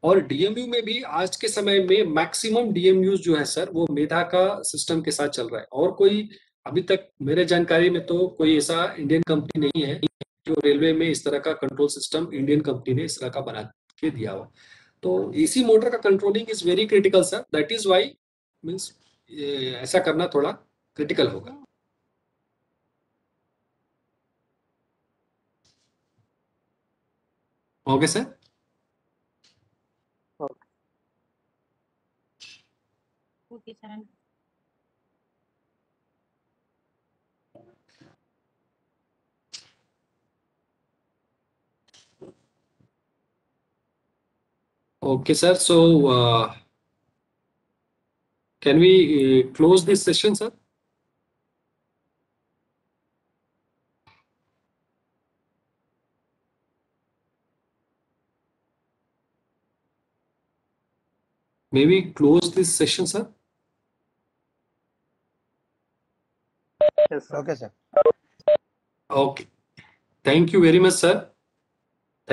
A: और डीएमयू में भी आज के समय में मैक्सिमम डीएमयू जो है सर वो मेधा का सिस्टम के साथ चल रहा है। और कोई अभी तक मेरे जानकारी में तो कोई ऐसा इंडियन कंपनी नहीं है जो रेलवे में इस तरह का कंट्रोल सिस्टम इंडियन कंपनी ने इस तरह का बना के दिया हो। तो एसी मोटर का controlling is very critical sir. That is why means ऐसा करना थोड़ा क्रिटिकल होगा। Okay sir.
J: Okay sir.
A: Okay, sir. So, can we close this session, sir? Maybe close this session, sir.
I: Yes, sir.
D: Okay, sir.
A: Okay. Thank you very much, sir.